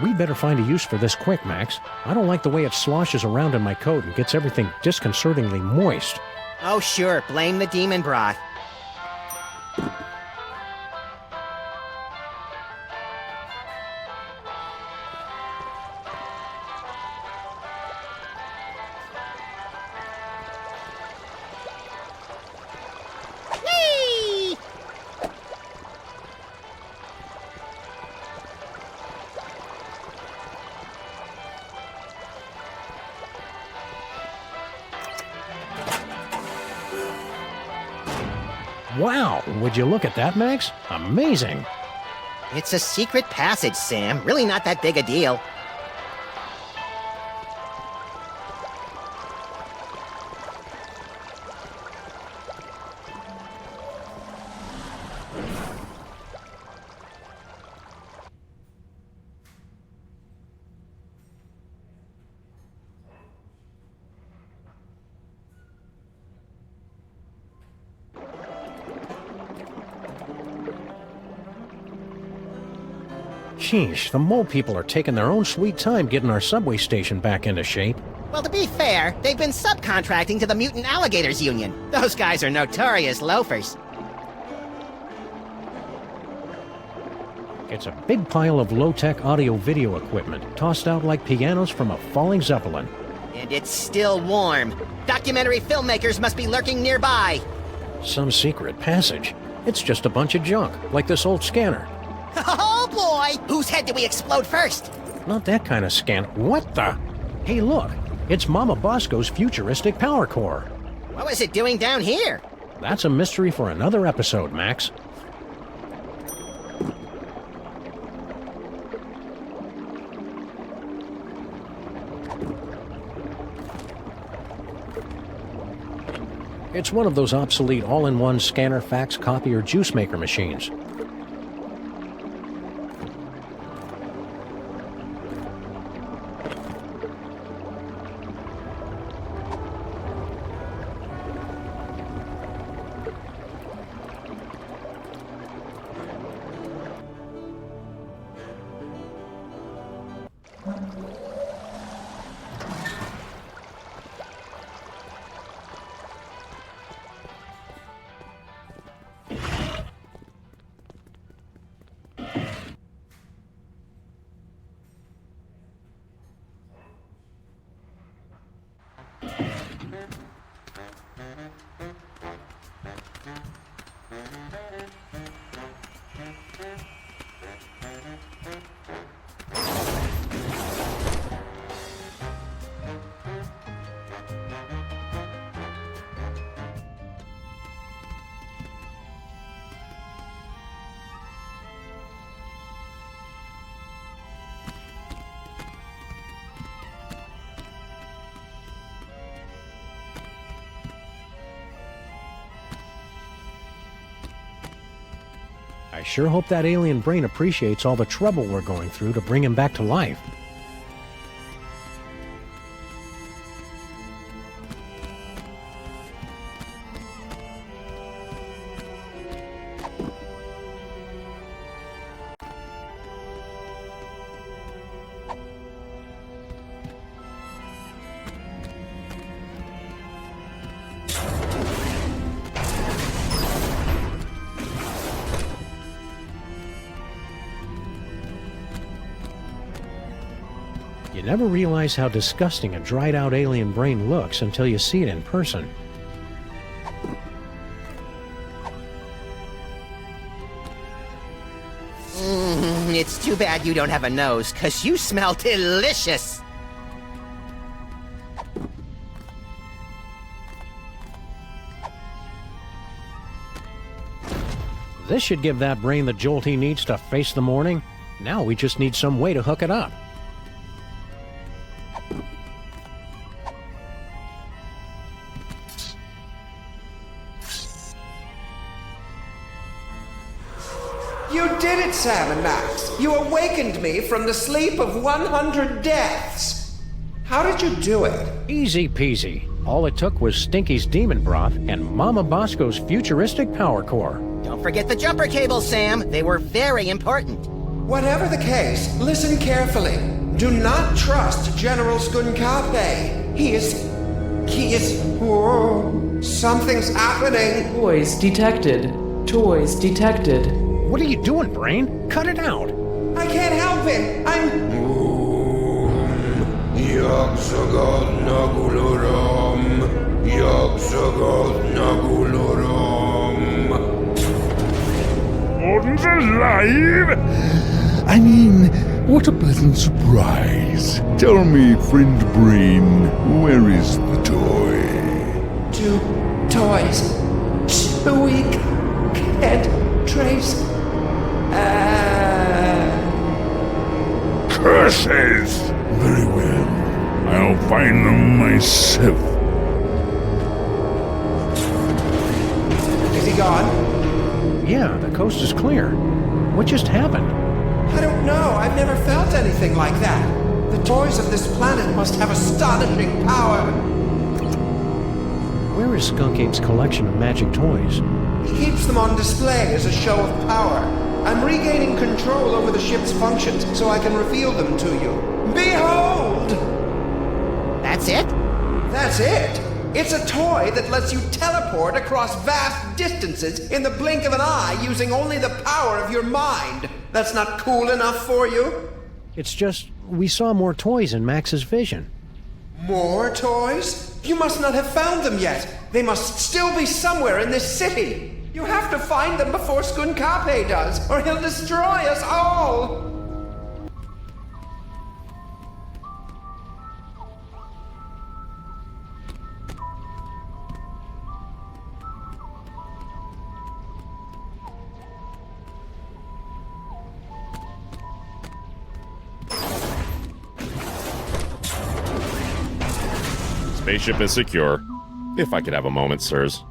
We'd better find a use for this quick, Max. I don't like the way it sloshes around in my coat and gets everything disconcertingly moist. Oh sure, blame the demon broth. Wow, would you look at that, Max? Amazing! It's a secret passage, Sam. Really not that big a deal. Sheesh, the mole people are taking their own sweet time getting our subway station back into shape. Well, to be fair, they've been subcontracting to the Mutant Alligators Union. Those guys are notorious loafers. It's a big pile of low-tech audio-video equipment, tossed out like pianos from a falling Zeppelin. And it's still warm. Documentary filmmakers must be lurking nearby. Some secret passage. It's just a bunch of junk, like this old scanner. Oh boy! Whose head did we explode first? Not that kind of scan. What the? Hey, look. It's Mama Bosco's futuristic power core. What was it doing down here? That's a mystery for another episode, Max. It's one of those obsolete all-in-one scanner, fax, copy, or juice maker machines. I sure hope that alien brain appreciates all the trouble we're going through to bring him back to life. You never realize how disgusting a dried-out alien brain looks until you see it in person. It's too bad you don't have a nose, 'cause you smell delicious! This should give that brain the jolt he needs to face the morning. Now we just need some way to hook it up. You did it, Sam and Max. You awakened me from the sleep of 100 deaths. How did you do it? Easy peasy. All it took was Stinky's demon broth and Mama Bosco's futuristic power core. Don't forget the jumper cables, Sam. They were very important. Whatever the case, listen carefully. Do not trust General Skunkape. He is... Whoa. Something's happening. Toys detected. Toys detected. What are you doing, brain? Cut it out. I can't help it. I'm... Gordon's alive? I mean, what a pleasant surprise. Tell me, friend Brain, where is the toy? 2 toys. 2 weak. Can't trace. Curses! Very well. I'll find them myself. Is he gone? Yeah, the coast is clear. What just happened? I don't know. I've never felt anything like that. The toys of this planet must have astonishing power. Where is Skunk Ape's collection of magic toys? He keeps them on display as a show of power. I'm regaining control over the ship's functions so I can reveal them to you. Behold! That's it? That's it! It's a toy that lets you teleport across vast distances in the blink of an eye using only the power of your mind. That's not cool enough for you? It's just, we saw more toys in Max's vision. More toys? You must not have found them yet. They must still be somewhere in this city. You have to find them before Skunkape does, or he'll destroy us all! Spaceship is secure. If I could have a moment, sirs.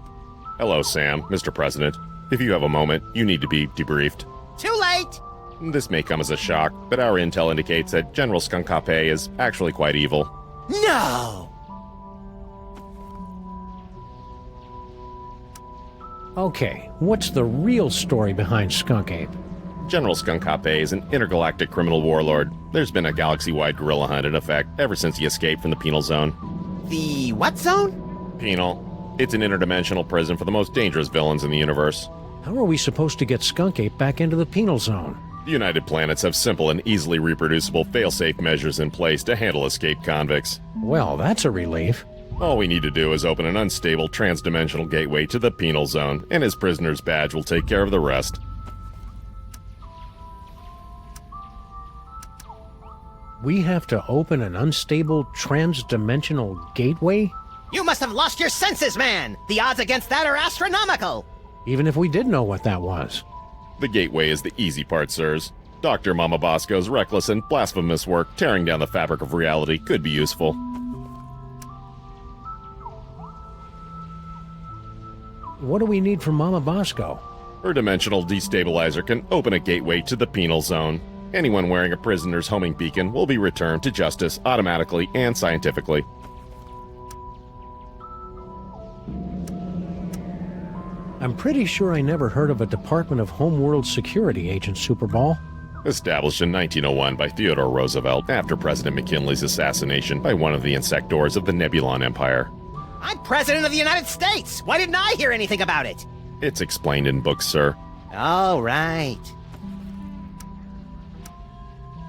Hello, Sam, Mr. President. If you have a moment, you need to be debriefed. Too late! This may come as a shock, but our intel indicates that General Skunkape is actually quite evil. No! Okay, what's the real story behind Skunk Ape? General Skunkape is an intergalactic criminal warlord. There's been a galaxy-wide guerrilla hunt in effect ever since he escaped from the penal zone. The what zone? Penal. It's an interdimensional prison for the most dangerous villains in the universe. How are we supposed to get Skunk Ape back into the penal zone? The United Planets have simple and easily reproducible fail-safe measures in place to handle escaped convicts. Well, that's a relief. All we need to do is open an unstable trans-dimensional gateway to the penal zone, and his prisoner's badge will take care of the rest. We have to open an unstable trans-dimensional gateway? You must have lost your senses, man! The odds against that are astronomical! Even if we did know what that was. The gateway is the easy part, sirs. Dr. Mama Bosco's reckless and blasphemous work tearing down the fabric of reality could be useful. What do we need from Mama Bosco? Her dimensional destabilizer can open a gateway to the penal zone. Anyone wearing a prisoner's homing beacon will be returned to justice automatically and scientifically. I'm pretty sure I never heard of a Department of Homeworld Security, Agent Superball. Established in 1901 by Theodore Roosevelt after President McKinley's assassination by one of the insectors of the Nebulon Empire. I'm President of the United States! Why didn't I hear anything about it? It's explained in books, sir. Oh, right.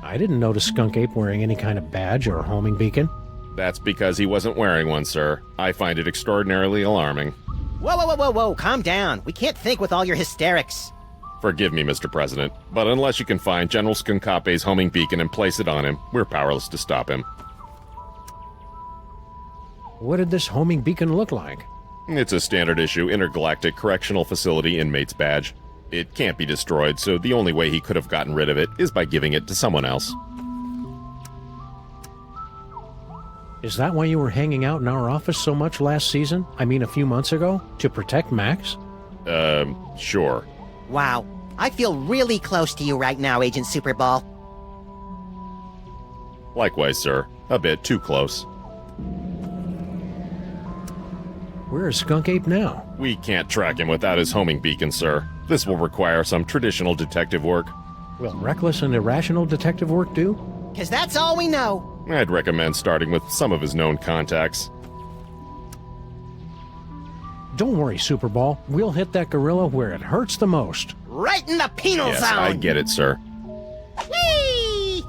I didn't notice Skunk Ape wearing any kind of badge or homing beacon. That's because he wasn't wearing one, sir. I find it extraordinarily alarming. Whoa, whoa, whoa, whoa, whoa, calm down. We can't think with all your hysterics. Forgive me, Mr. President, but unless you can find General Skunkape's homing beacon and place it on him, we're powerless to stop him. What did this homing beacon look like? It's a standard issue intergalactic correctional facility inmate's badge. It can't be destroyed, so the only way he could have gotten rid of it is by giving it to someone else. Is that why you were hanging out in our office so much last season? I mean, a few months ago? To protect Max? Sure. Wow. I feel really close to you right now, Agent Superball. Likewise, sir. A bit too close. Where is Skunk Ape now? We can't track him without his homing beacon, sir. This will require some traditional detective work. Will reckless and irrational detective work do? 'Cause that's all we know. I'd recommend starting with some of his known contacts. Don't worry, Superball. We'll hit that gorilla where it hurts the most. Right in the penal Yes, zone! I get it, sir. Whee!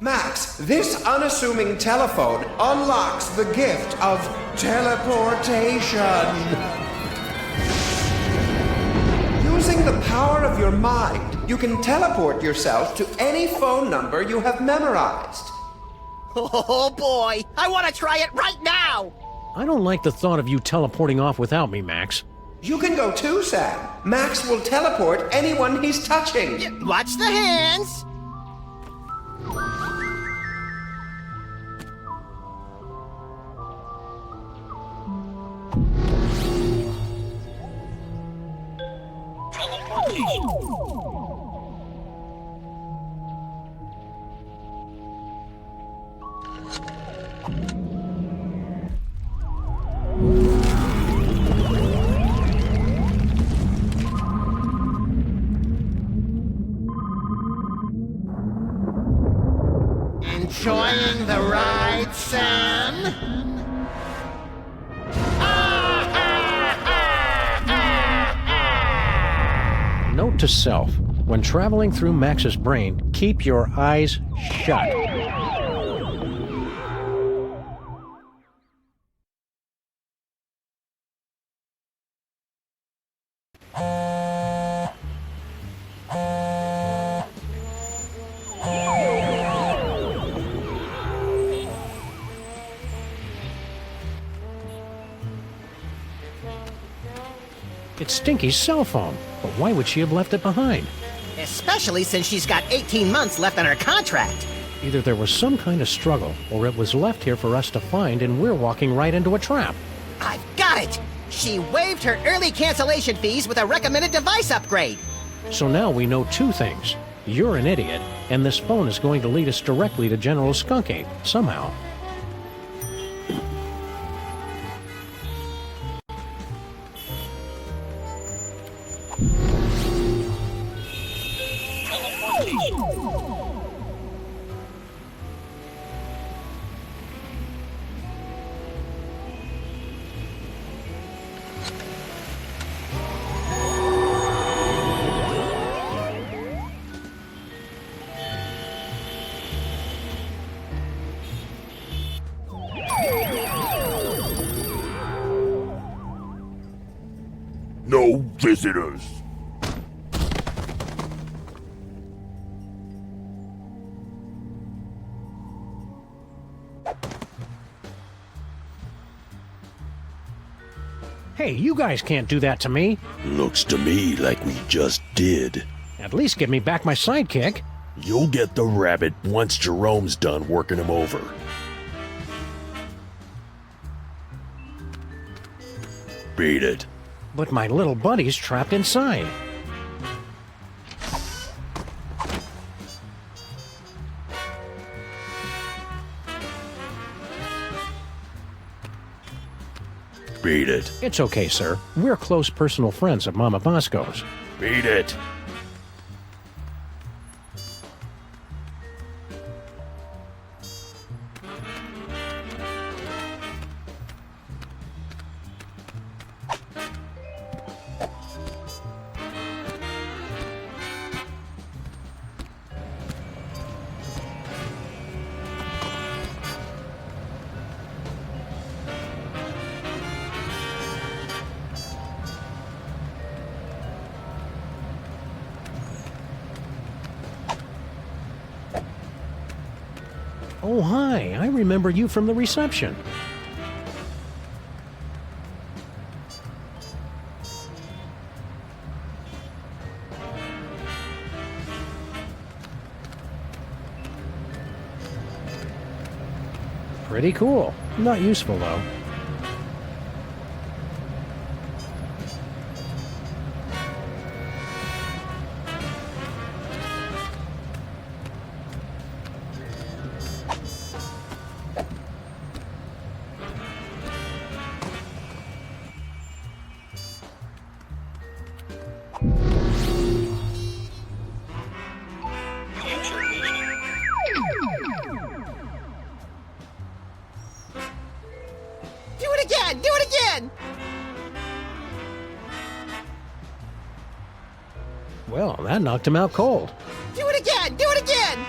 Max, this unassuming telephone unlocks the gift of teleportation. Using the power of your mind, you can teleport yourself to any phone number you have memorized. Oh boy, I want to try it right now! I don't like the thought of you teleporting off without me, Max. You can go too, Sam. Max will teleport anyone he's touching. Watch the hands! Enjoying the ride, Sam? Note to self. When traveling through Max's brain, keep your eyes shut. It's Stinky's cell phone, but why would she have left it behind? Especially since she's got 18 months left on her contract. Either there was some kind of struggle, or it was left here for us to find and we're walking right into a trap. I've got it! She waived her early cancellation fees with a recommended device upgrade. So now we know two things. You're an idiot, and this phone is going to lead us directly to General Skunk Ape, somehow. No visitors. Hey, you guys can't do that to me. Looks to me like we just did. At least give me back my sidekick. You'll get the rabbit once Jerome's done working him over. Beat it. But my little buddy's trapped inside. Beat it. It's okay, sir. We're close personal friends of Mama Bosco's. Beat it. Oh, hi. I remember you from the reception. Pretty cool. Not useful, though. Do it again! Well, that knocked him out cold. Do it again! Do it again!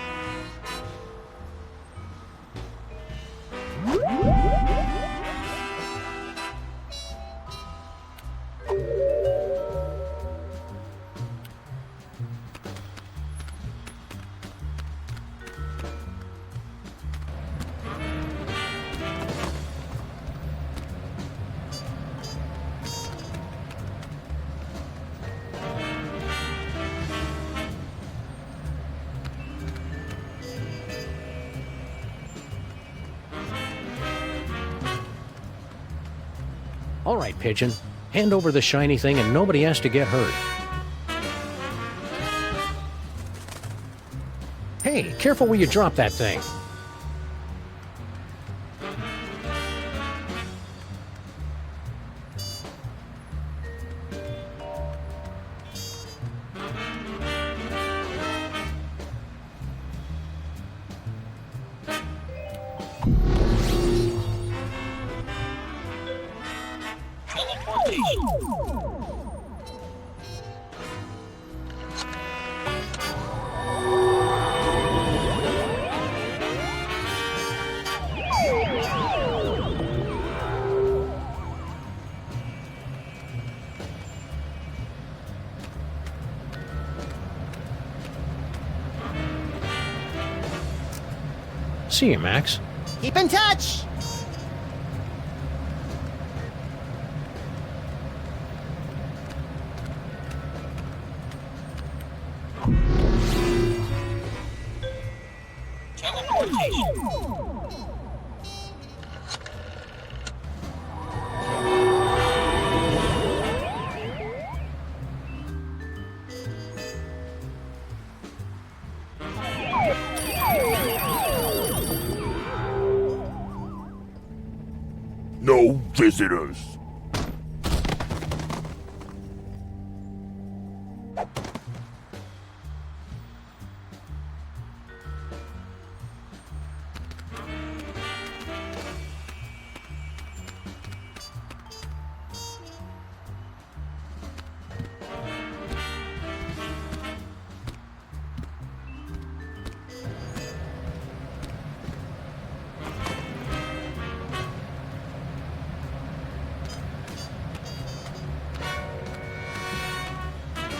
All right, Pigeon. Hand over the shiny thing and nobody has to get hurt. Hey, careful where you drop that thing. See you, Max. Keep in touch! No visitors.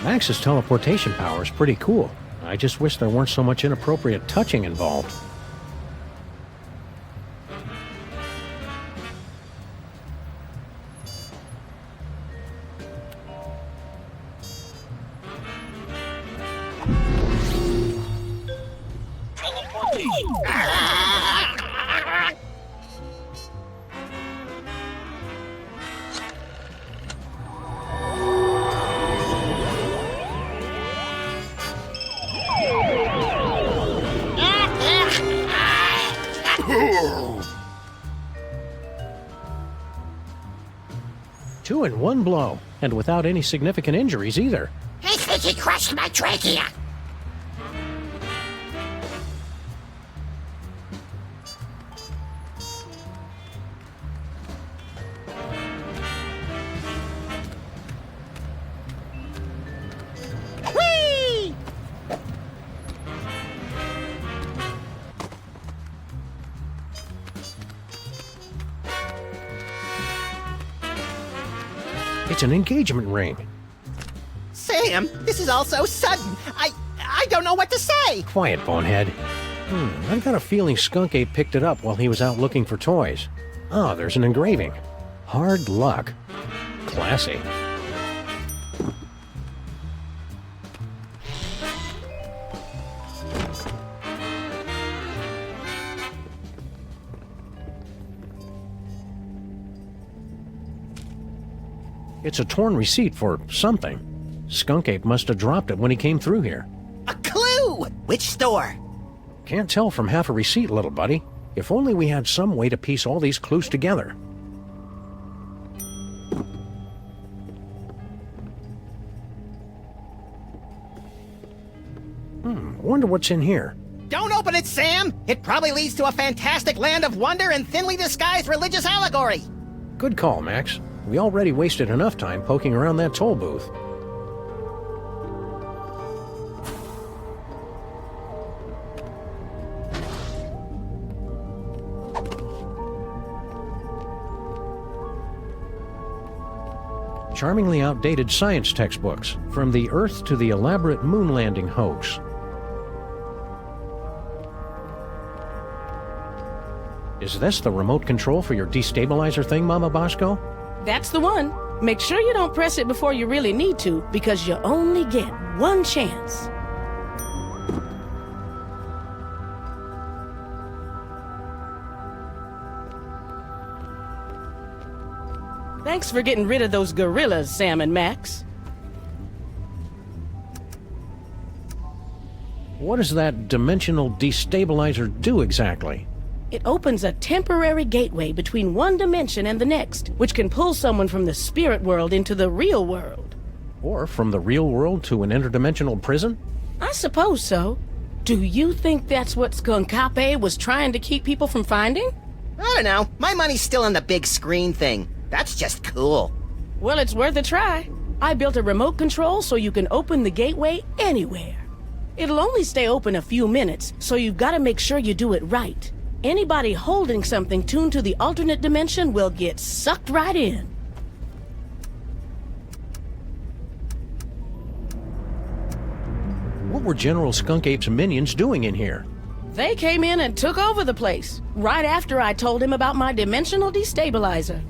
Max's teleportation power is pretty cool. I just wish there weren't so much inappropriate touching involved. Two in one blow, and without any significant injuries either. I think he crushed my trachea. Whee! It's an engagement ring. Sam, this is all so sudden. I don't know what to say. Quiet, bonehead. I've got a feeling Skunk Ape picked it up while he was out looking for toys. Oh, there's an engraving. Hard luck. Classy. It's a torn receipt for something. Skunk Ape must have dropped it when he came through here. A clue! Which store? Can't tell from half a receipt, little buddy. If only we had some way to piece all these clues together. Wonder what's in here. Don't open it, Sam! It probably leads to a fantastic land of wonder and thinly disguised religious allegory. Good call, Max. We already wasted enough time poking around that toll booth. Charmingly outdated science textbooks, from the Earth to the elaborate moon landing hoax. Is this the remote control for your destabilizer thing, Mama Bosco? That's the one. Make sure you don't press it before you really need to, because you only get one chance. Thanks for getting rid of those gorillas, Sam and Max. What does that dimensional destabilizer do exactly? It opens a temporary gateway between one dimension and the next, which can pull someone from the spirit world into the real world. Or from the real world to an interdimensional prison? I suppose so. Do you think that's what Skunk Ape was trying to keep people from finding? I don't know. My money's still on the big screen thing. That's just cool. Well, it's worth a try. I built a remote control so you can open the gateway anywhere. It'll only stay open a few minutes, so you've got to make sure you do it right. Anybody holding something tuned to the alternate dimension will get sucked right in. What were General Skunk Ape's minions doing in here? They came in and took over the place, right after I told him about my dimensional destabilizer.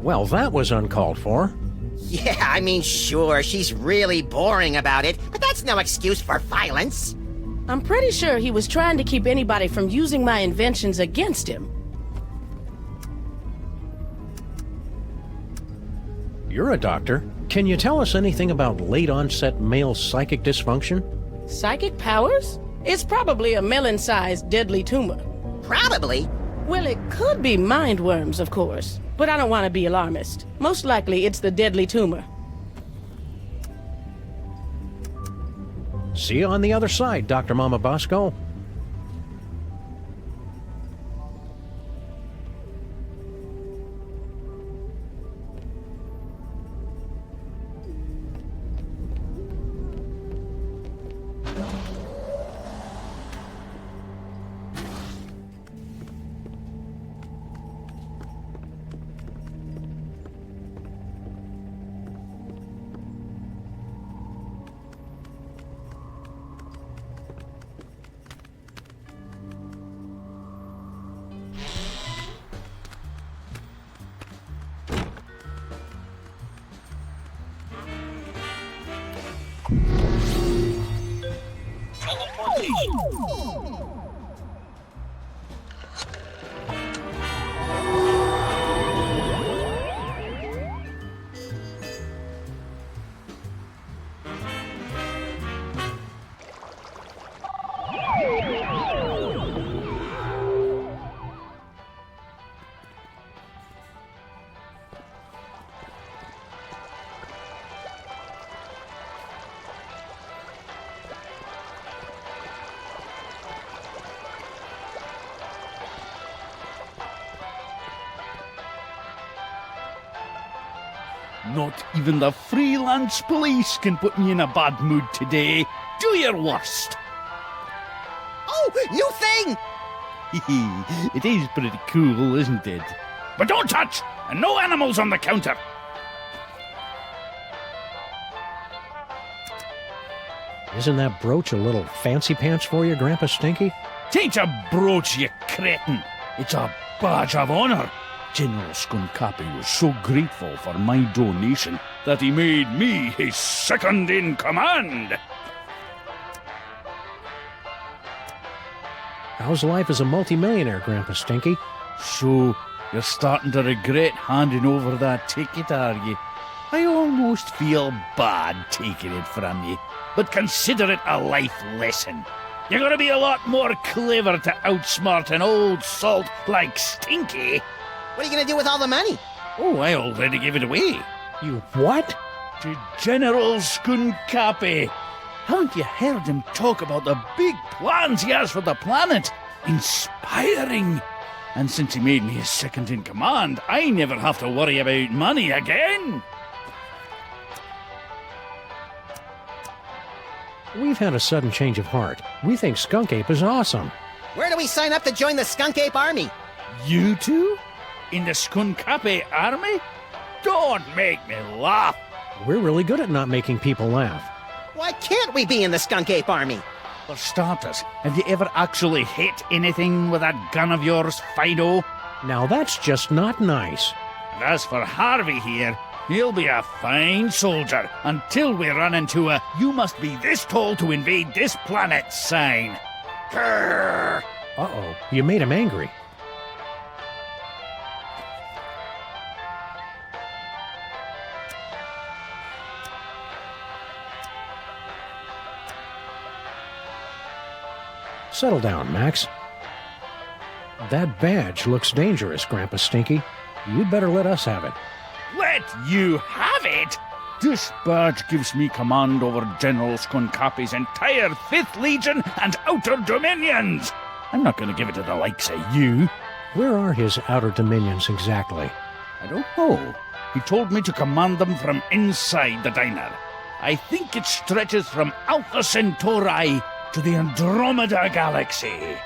Well, that was uncalled for. Yeah, I mean, sure, she's really boring about it, but that's no excuse for violence. I'm pretty sure he was trying to keep anybody from using my inventions against him. You're a doctor. Can you tell us anything about late-onset male psychic dysfunction? Psychic powers? It's probably a melon-sized deadly tumor. Probably? Well, it could be mind worms, of course. But I don't want to be alarmist. Most likely, it's the deadly tumor. See you on the other side, Dr. Mama Bosco. Not even the freelance police can put me in a bad mood today. Do your worst. Oh, new thing! It is pretty cool, isn't it? But don't touch! And no animals on the counter! Isn't that brooch a little fancy pants for you, Grandpa Stinky? Tain't a brooch, you cretin. It's a badge of honor. General Skunkapi was so grateful for my donation that he made me his second in command. How's life as a multimillionaire, Grandpa Stinky? So, you're starting to regret handing over that ticket, are you? I almost feel bad taking it from you, but consider it a life lesson. You're gonna be a lot more clever to outsmart an old salt like Stinky. What are you gonna do with all the money? Oh, I already gave it away. You what? To General Skunkapi. Haven't you heard him talk about the big plans he has for the planet? Inspiring. And since he made me his second in command, I never have to worry about money again. We've had a sudden change of heart. We think Skunk Ape is awesome. Where do we sign up to join the Skunk Ape Army? You two? In the Skunkapi army? Don't make me laugh. We're really good at not making people laugh. Why can't we be in the Skunk Ape Army? For starters, have you ever actually hit anything with that gun of yours, Fido? Now that's just not nice. And as for Harvey here, he'll be a fine soldier until we run into a "you must be this tall to invade this planet" sign. Grrr. Uh-oh, you made him angry. Settle down, Max. That badge looks dangerous, Grandpa Stinky. You'd better let us have it. Let you have it? This badge gives me command over General Skunkapi's entire 5th Legion and Outer Dominions. I'm not going to give it to the likes of you. Where are his Outer Dominions exactly? I don't know. He told me to command them from inside the diner. I think it stretches from Alpha Centauri to the Andromeda Galaxy.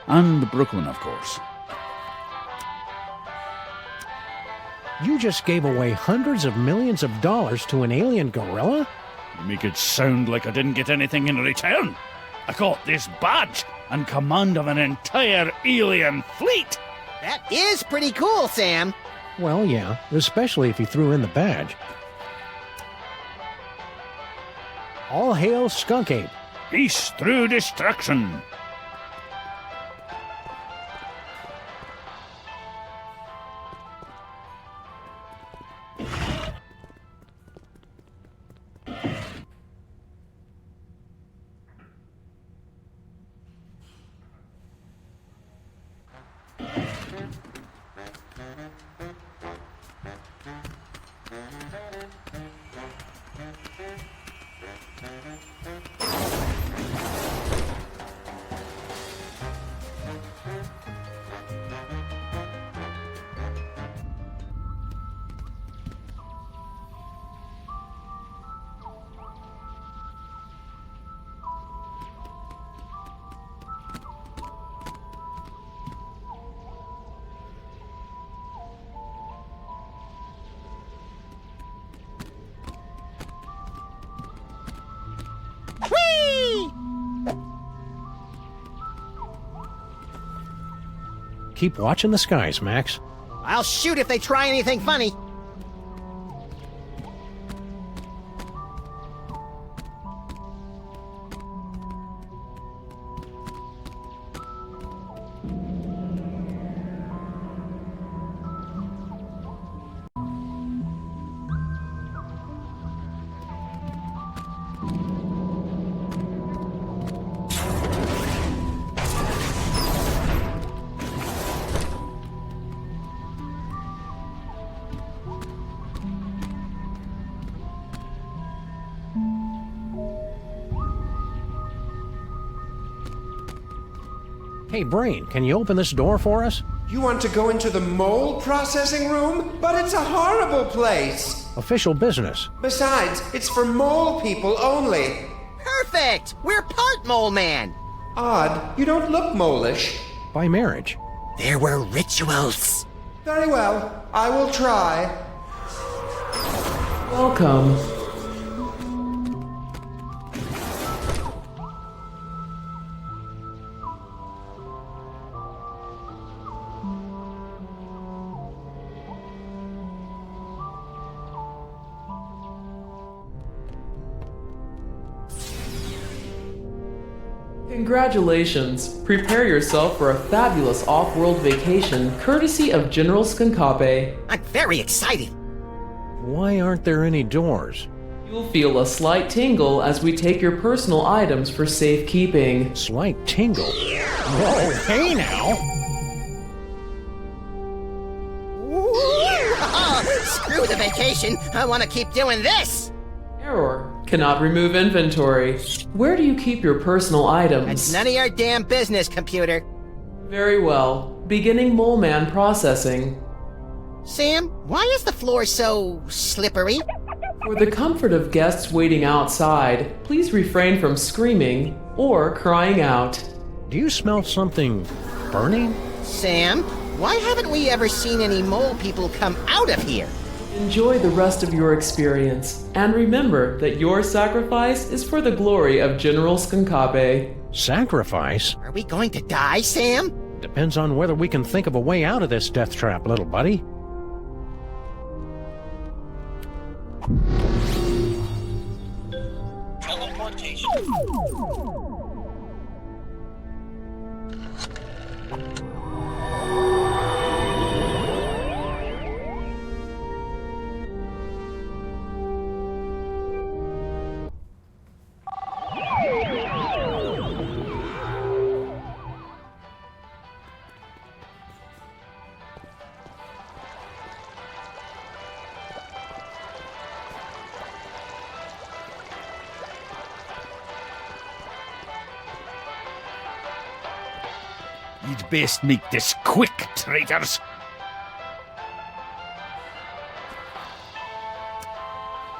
And Brooklyn, of course. You just gave away hundreds of millions of dollars to an alien gorilla? You make it sound like I didn't get anything in return. I got this badge and command of an entire alien fleet. That is pretty cool, Sam. Well, yeah, especially if you threw in the badge. All hail Skunk Ape. Peace through destruction. Keep watching the skies, Max. I'll shoot if they try anything funny. Hey, Brain, can you open this door for us? You want to go into the mole processing room? But it's a horrible place. Official business. Besides, it's for mole people only. Perfect! We're part mole man. Odd, you don't look mole-ish. By marriage. There were rituals. Very well, I will try. Welcome. Congratulations! Prepare yourself for a fabulous off-world vacation courtesy of General Skunkape. I'm very excited. Why aren't there any doors? You'll feel a slight tingle as we take your personal items for safekeeping. Slight tingle? Whoa, hey now! Screw the vacation. I want to keep doing this. Error. Cannot remove inventory. Where do you keep your personal items? It's none of your damn business, computer. Very well. Beginning Mole Man processing. Sam, why is the floor so slippery? For the comfort of guests waiting outside, please refrain from screaming or crying out. Do you smell something burning? Sam, why haven't we ever seen any mole people come out of here? Enjoy the rest of your experience, and remember that your sacrifice is for the glory of General Skunkape. Sacrifice? Are we going to die, Sam? Depends on whether we can think of a way out of this death trap, little buddy. Teleportation. You'd best make this quick, traitors.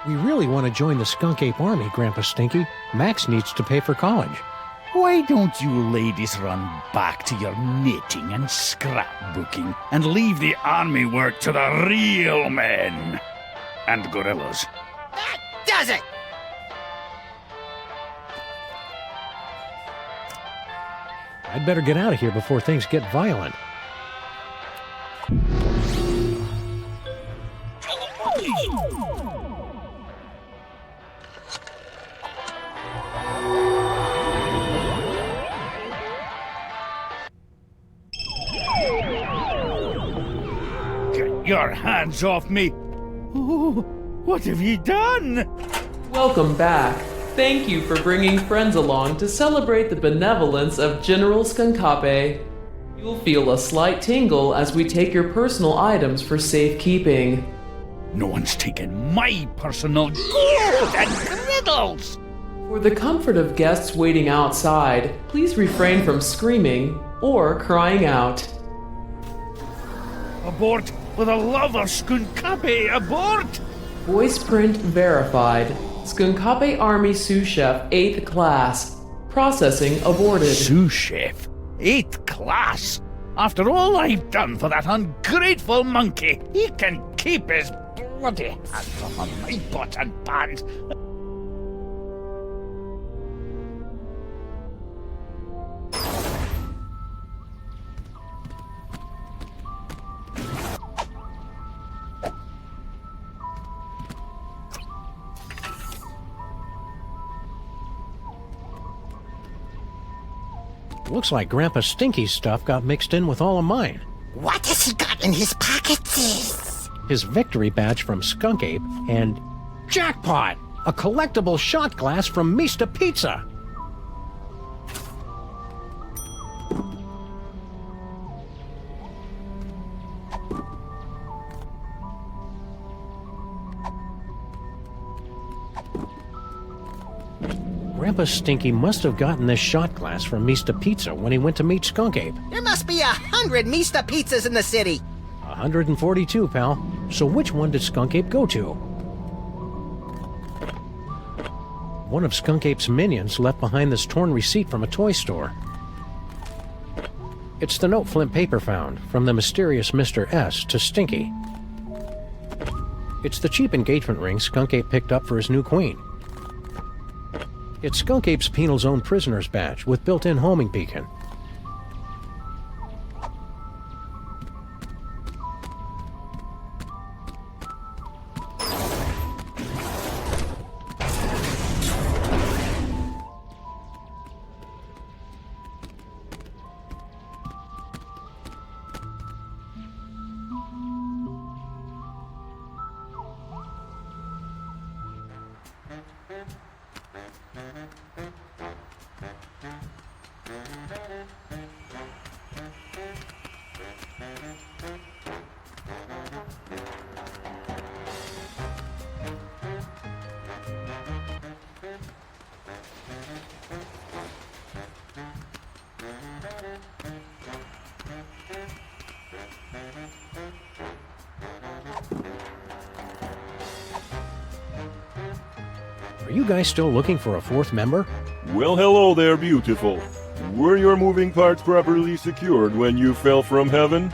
We really want to join the Skunk Ape Army, Grandpa Stinky. Max needs to pay for college. Why don't you ladies run back to your knitting and scrapbooking and leave the army work to the real men and gorillas? That does it! I'd better get out of here before things get violent. Get your hands off me! Oh, what have you done? Welcome back. Thank you for bringing friends along to celebrate the benevolence of General Skunkape. You'll feel a slight tingle as we take your personal items for safekeeping. No one's taken my personal gold and griddles! For the comfort of guests waiting outside, please refrain from screaming or crying out. Abort! For the love of Skunkape, abort! Voice print verified. Skunkape Army Sous Chef 8th Class. Processing aborted. Sous Chef? 8th Class? After all I've done for that ungrateful monkey, he can keep his bloody hands off of my pots and pans. Looks like Grandpa Stinky's stuff got mixed in with all of mine. What has he got in his pockets? His victory badge from Skunk Ape and jackpot! A collectible shot glass from Mista Pizza! Grandpa Stinky must have gotten this shot glass from Mista Pizza when he went to meet Skunk Ape. There must be 100 Mista pizzas in the city. 142, pal. So which one did Skunk Ape go to? One of Skunk Ape's minions left behind this torn receipt from a toy store. It's the note Flint Paper found from the mysterious Mr. S to Stinky. It's the cheap engagement ring Skunk Ape picked up for his new queen. It's Skunk Ape's penal zone prisoner's badge with built-in homing beacon. Are you guys still looking for a fourth member? Well, hello there, beautiful. Were your moving parts properly secured when you fell from heaven?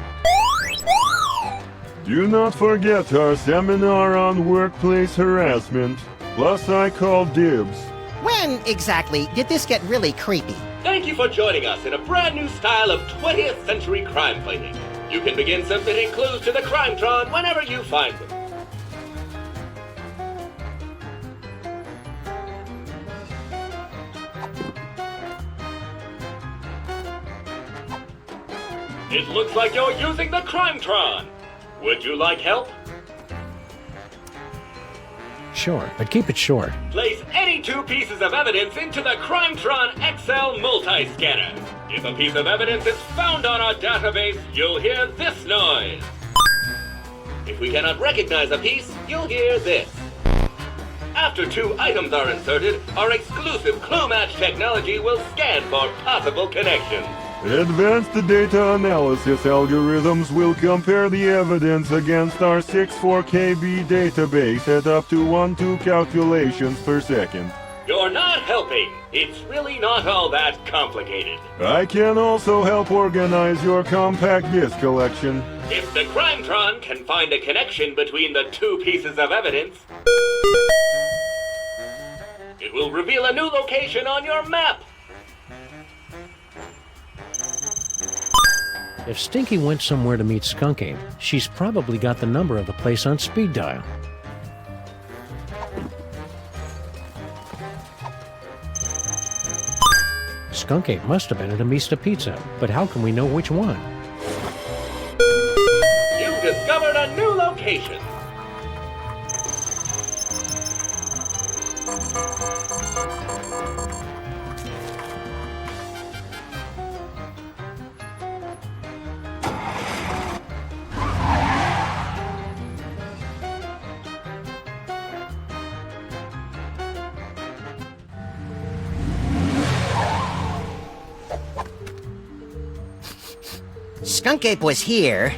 Do not forget our seminar on workplace harassment. Plus, I called dibs. When exactly did this get really creepy? Thank you for joining us in a brand new style of 20th century crime fighting. You can begin submitting clues to the Crimetron whenever you find them. It looks like you're using the Crimetron. Would you like help? Sure, but keep it short. Place any two pieces of evidence into the Crimetron XL multi-scanner. If a piece of evidence is found on our database, you'll hear this noise. If we cannot recognize a piece, you'll hear this. After two items are inserted, our exclusive clue match technology will scan for possible connections. Advanced data analysis algorithms will compare the evidence against our 64KB database at up to 1-2 calculations per second. You're not helping. It's really not all that complicated. I can also help organize your compact disc collection. If the Crimetron can find a connection between the two pieces of evidence, it will reveal a new location on your map. If Stinky went somewhere to meet Skunk Ape, she's probably got the number of the place on speed dial. Skunk Ape must have been at a Mista Pizza, but how can we know which one? You've discovered a new location. Skunk Ape was here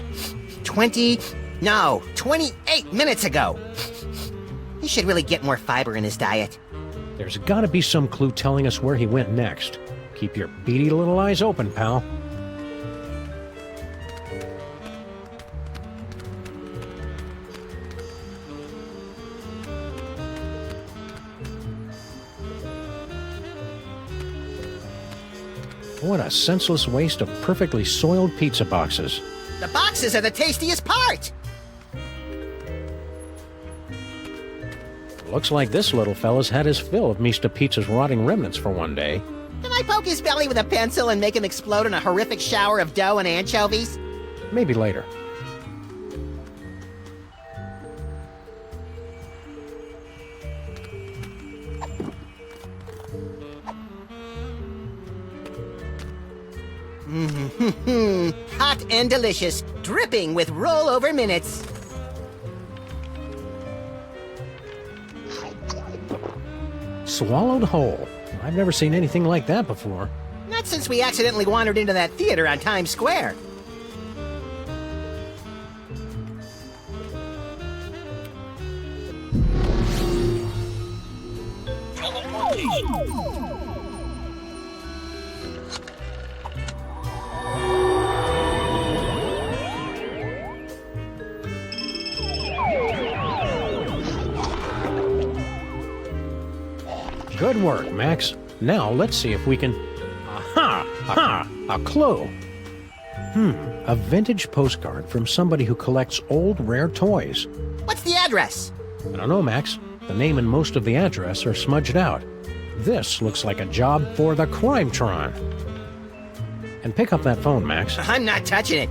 28 minutes ago. He should really get more fiber in his diet. There's gotta be some clue telling us where he went next. Keep your beady little eyes open, pal. What a senseless waste of perfectly soiled pizza boxes. The boxes are the tastiest part! Looks like this little fella's had his fill of Mista Pizza's rotting remnants for one day. Can I poke his belly with a pencil and make him explode in a horrific shower of dough and anchovies? Maybe later. Hot and delicious, dripping with rollover minutes. Swallowed whole. I've never seen anything like that before. Not since we accidentally wandered into that theater on Times Square. Good work, Max. Now let's see if we can... Aha! Aha! A clue! A vintage postcard from somebody who collects old, rare toys. What's the address? I don't know, Max. The name and most of the address are smudged out. This looks like a job for the Crimetron. And pick up that phone, Max. I'm not touching it.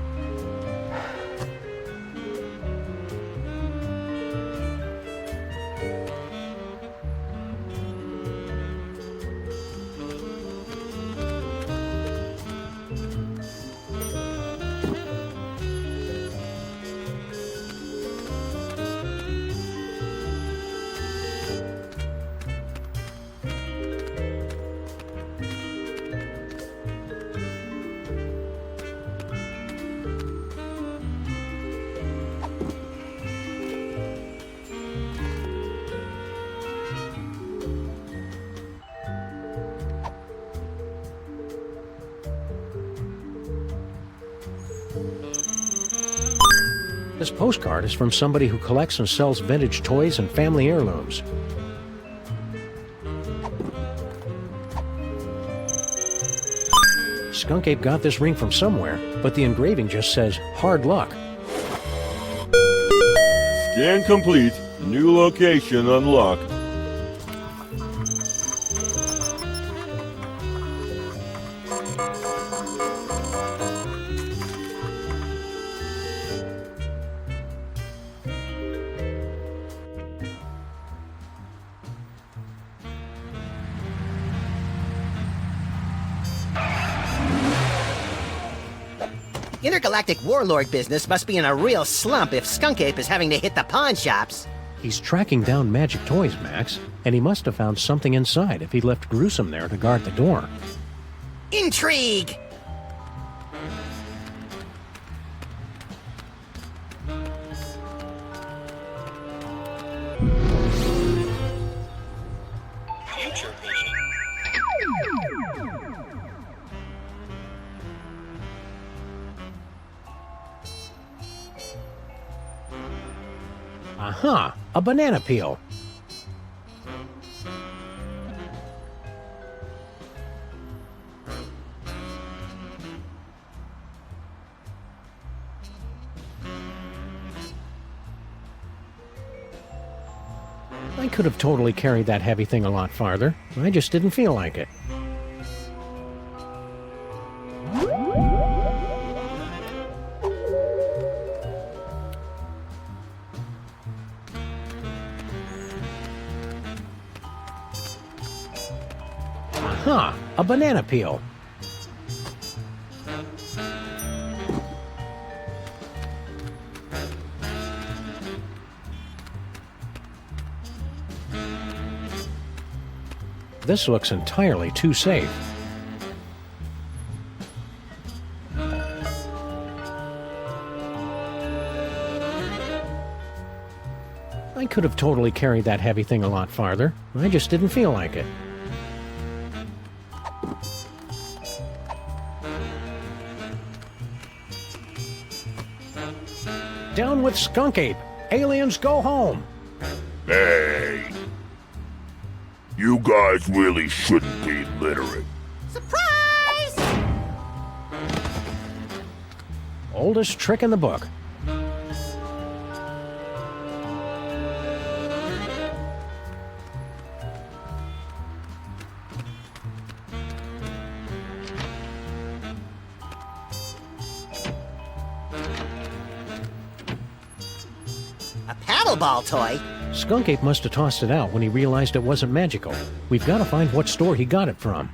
This postcard is from somebody who collects and sells vintage toys and family heirlooms. Skunk Ape got this ring from somewhere, but the engraving just says, hard luck. Scan complete. New location unlocked. Intergalactic warlord business must be in a real slump if Skunk Ape is having to hit the pawn shops. He's tracking down magic toys, Max, and he must have found something inside if he left Gruesome there to guard the door. Intrigue! Future vision. Aha! A banana peel. I could have totally carried that heavy thing a lot farther. I just didn't feel like it. Aha! A banana peel. This looks entirely too safe. I could have totally carried that heavy thing a lot farther. I just didn't feel like it. Down with Skunk Ape! Aliens go home! Hey! You guys really shouldn't be littering. Surprise! Oldest trick in the book. A paddleball toy? Skunk Ape must have tossed it out when he realized it wasn't magical. We've got to find what store he got it from.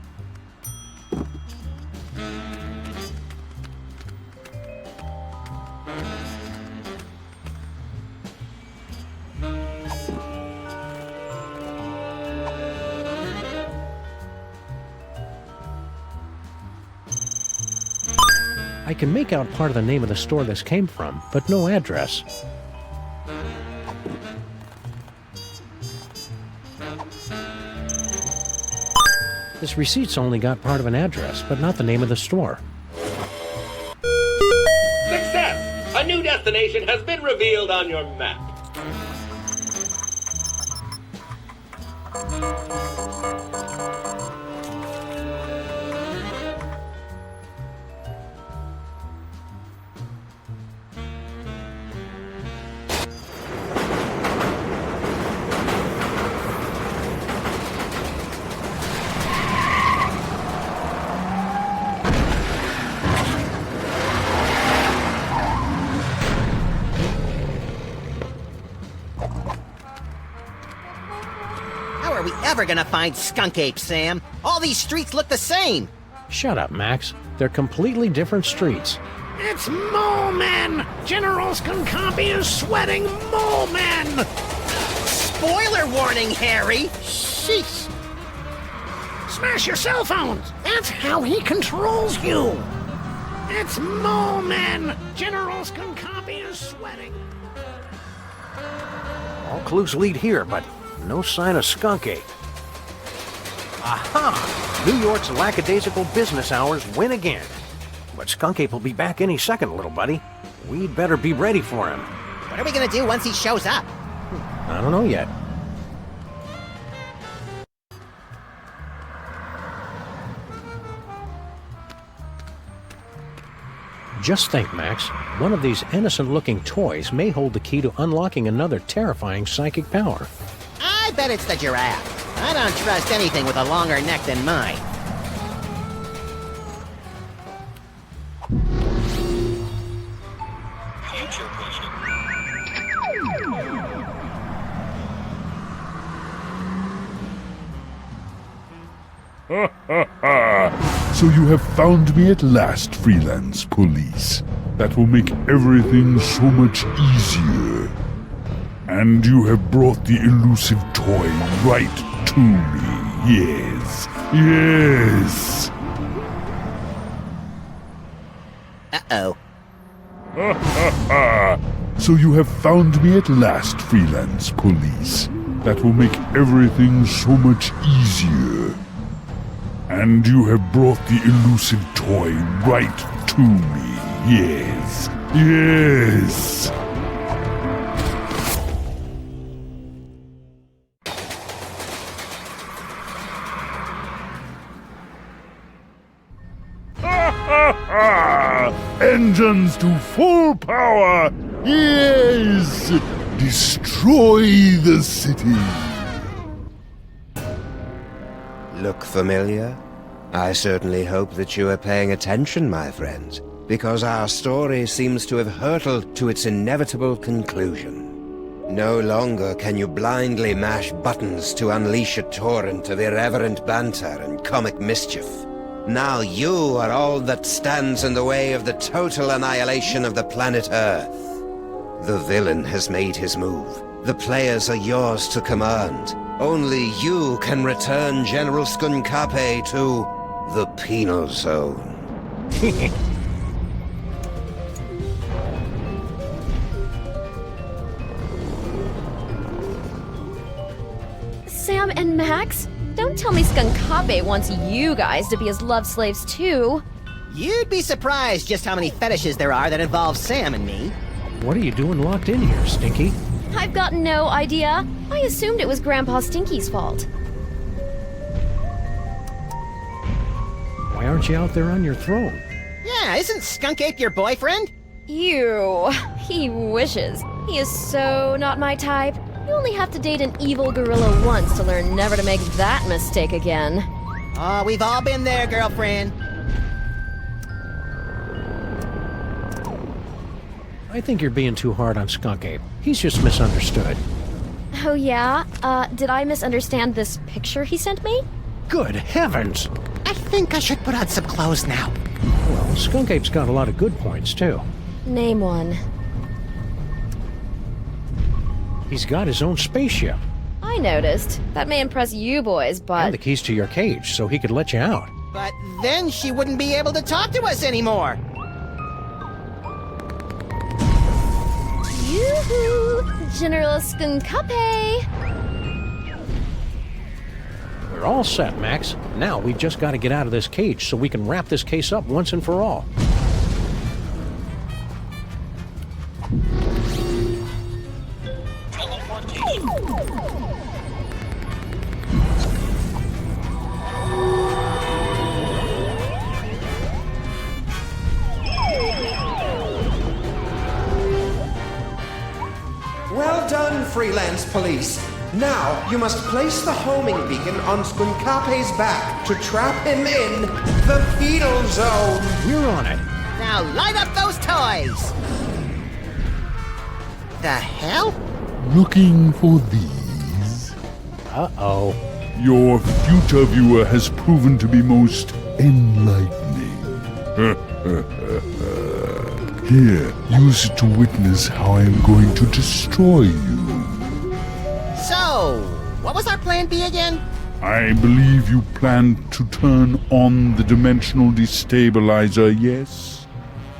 I can make out part of the name of the store this came from, but no address. This receipt's only got part of an address, but not the name of the store. Success! A new destination has been revealed on your map. How are we ever gonna find Skunk Ape, Sam? All these streets look the same. Shut up, Max. They're completely different streets. It's Mole Men! General Skunkapi is sweating Mole Men! Spoiler warning, Harry! Sheesh! Smash your cell phones! That's how he controls you! It's Mole Men! General Skunkapi is sweating. All clues lead here, but no sign of Skunk Ape. Aha! New York's lackadaisical business hours win again. But Skunk Ape will be back any second, little buddy. We'd better be ready for him. What are we gonna do once he shows up? I don't know yet. Just think, Max. One of these innocent-looking toys may hold the key to unlocking another terrifying psychic power. I bet it's the giraffe. I don't trust anything with a longer neck than mine. Future vision. Ha ha ha! So you have found me at last, freelance police. That will make everything so much easier. And you have brought the elusive toy right to me. Yes. Yes. Uh-oh. Ha ha ha! So you have found me at last, freelance police. That will make everything so much easier. And you have brought the elusive toy right to me. Yes. Yes. Engines to full power! Yes! Destroy the city! Look familiar? I certainly hope that you are paying attention, my friends, because our story seems to have hurtled to its inevitable conclusion. No longer can you blindly mash buttons to unleash a torrent of irreverent banter and comic mischief. Now you are all that stands in the way of the total annihilation of the planet Earth. The villain has made his move. The players are yours to command. Only you can return General Skunkape to the penal zone. Sam and Max? Don't tell me Skunkape wants you guys to be his love slaves too. You'd be surprised just how many fetishes there are that involve Sam and me. What are you doing locked in here, Stinky? I've got no idea. I assumed it was Grandpa Stinky's fault. Why aren't you out there on your throne? Yeah, isn't Skunkape your boyfriend? Ew. He wishes. He is so not my type. You only have to date an evil gorilla once to learn never to make that mistake again. Oh, we've all been there, girlfriend. I think you're being too hard on Skunkape. He's just misunderstood. Oh yeah? Did I misunderstand this picture he sent me? Good heavens! I think I should put on some clothes now. Well, Skunkape's got a lot of good points, too. Name one. He's got his own spaceship. I noticed. That may impress you boys, but... And the keys to your cage, so he could let you out. But then she wouldn't be able to talk to us anymore. Yoo-hoo! General Skunkape! We're all set, Max. Now we've just got to get out of this cage so we can wrap this case up once and for all. Well done, freelance police. Now, you must place the homing beacon on Skunkape's back to trap him in the penal zone. We're on it. Now light up those toys! The hell? Looking for these? Uh-oh. Your future viewer has proven to be most enlightening. Here, use it to witness how I am going to destroy you. So, what was our plan B again? I believe you planned to turn on the dimensional destabilizer, yes?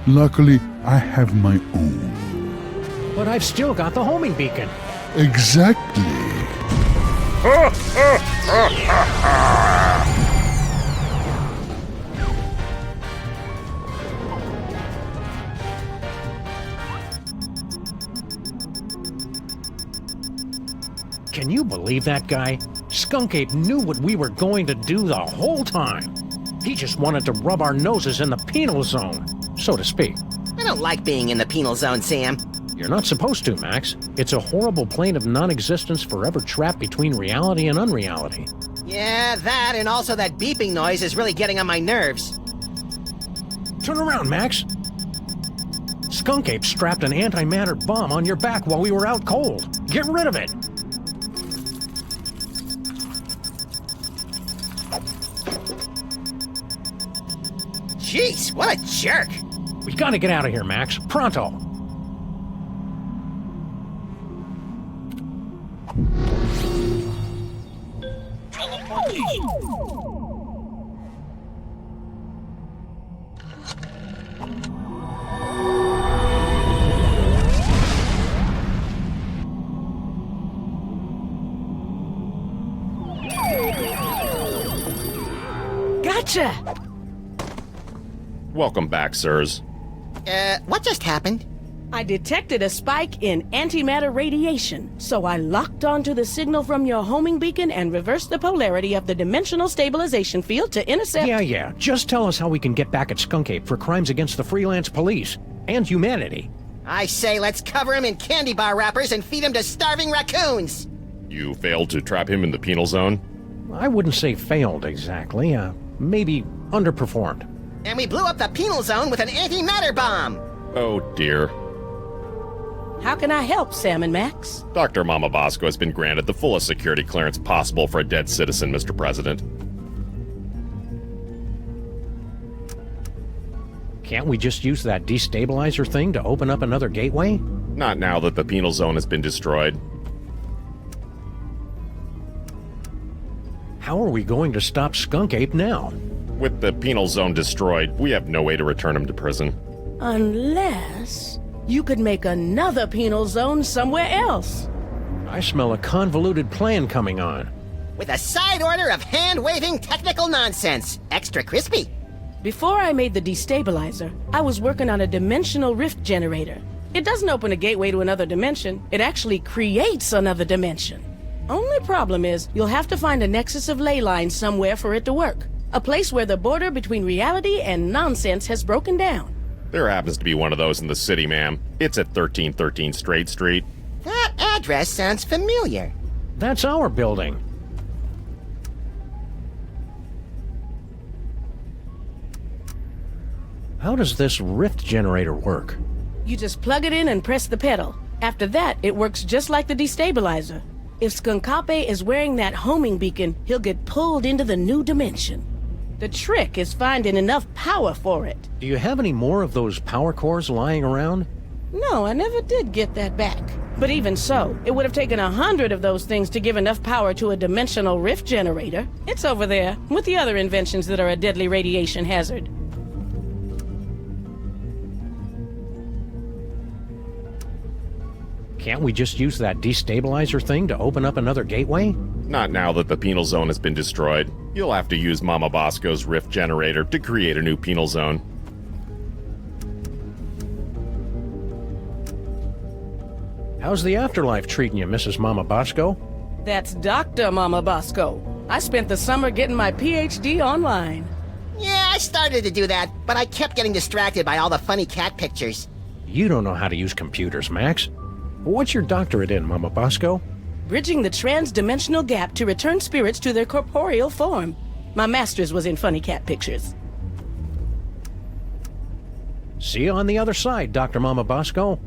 Luckily, I have my own. But I've still got the homing beacon. Exactly. Can you believe that guy? Skunkape knew what we were going to do the whole time. He just wanted to rub our noses in the penal zone, so to speak. I don't like being in the penal zone, Sam. You're not supposed to, Max. It's a horrible plane of non-existence forever trapped between reality and unreality. Yeah, that and also that beeping noise is really getting on my nerves. Turn around, Max. Skunkape strapped an antimatter bomb on your back while we were out cold. Get rid of it. Jeez, what a jerk! We gotta get out of here, Max. Pronto! Gotcha! Welcome back, sirs. What just happened? I detected a spike in antimatter radiation, so I locked onto the signal from your homing beacon and reversed the polarity of the dimensional stabilization field to intercept... Yeah. Just tell us how we can get back at Skunk Ape for crimes against the freelance police and humanity. I say let's cover him in candy bar wrappers and feed him to starving raccoons! You failed to trap him in the penal zone? I wouldn't say failed exactly. Maybe underperformed. And we blew up the penal zone with an antimatter bomb! Oh dear. How can I help, Sam and Max? Dr. Mama Bosco has been granted the fullest security clearance possible for a dead citizen, Mr. President. Can't we just use that destabilizer thing to open up another gateway? Not now that the penal zone has been destroyed. How are we going to stop Skunk Ape now? With the penal zone destroyed, we have no way to return him to prison. Unless you could make another penal zone somewhere else. I smell a convoluted plan coming on. With a side order of hand-waving technical nonsense. Extra crispy. Before I made the destabilizer, I was working on a dimensional rift generator. It doesn't open a gateway to another dimension. It actually creates another dimension. Only problem is, you'll have to find a nexus of ley lines somewhere for it to work. A place where the border between reality and nonsense has broken down. There happens to be one of those in the city, ma'am. It's at 1313 Straight Street. That address sounds familiar. That's our building. How does this rift generator work? You just plug it in and press the pedal. After that, it works just like the destabilizer. If Skunkape is wearing that homing beacon, he'll get pulled into the new dimension. The trick is finding enough power for it. Do you have any more of those power cores lying around? No, I never did get that back. But even so, it would have taken 100 of those things to give enough power to a dimensional rift generator. It's over there, with the other inventions that are a deadly radiation hazard. Can't we just use that destabilizer thing to open up another gateway? Not now that the penal zone has been destroyed. You'll have to use Mama Bosco's rift generator to create a new penal zone. How's the afterlife treating you, Mrs. Mama Bosco? That's Dr. Mama Bosco. I spent the summer getting my PhD online. Yeah, I started to do that, but I kept getting distracted by all the funny cat pictures. You don't know how to use computers, Max. What's your doctorate in, Mama Bosco? Bridging the trans-dimensional gap to return spirits to their corporeal form. My master's was in funny cat pictures. See you on the other side, Dr. Mama Bosco.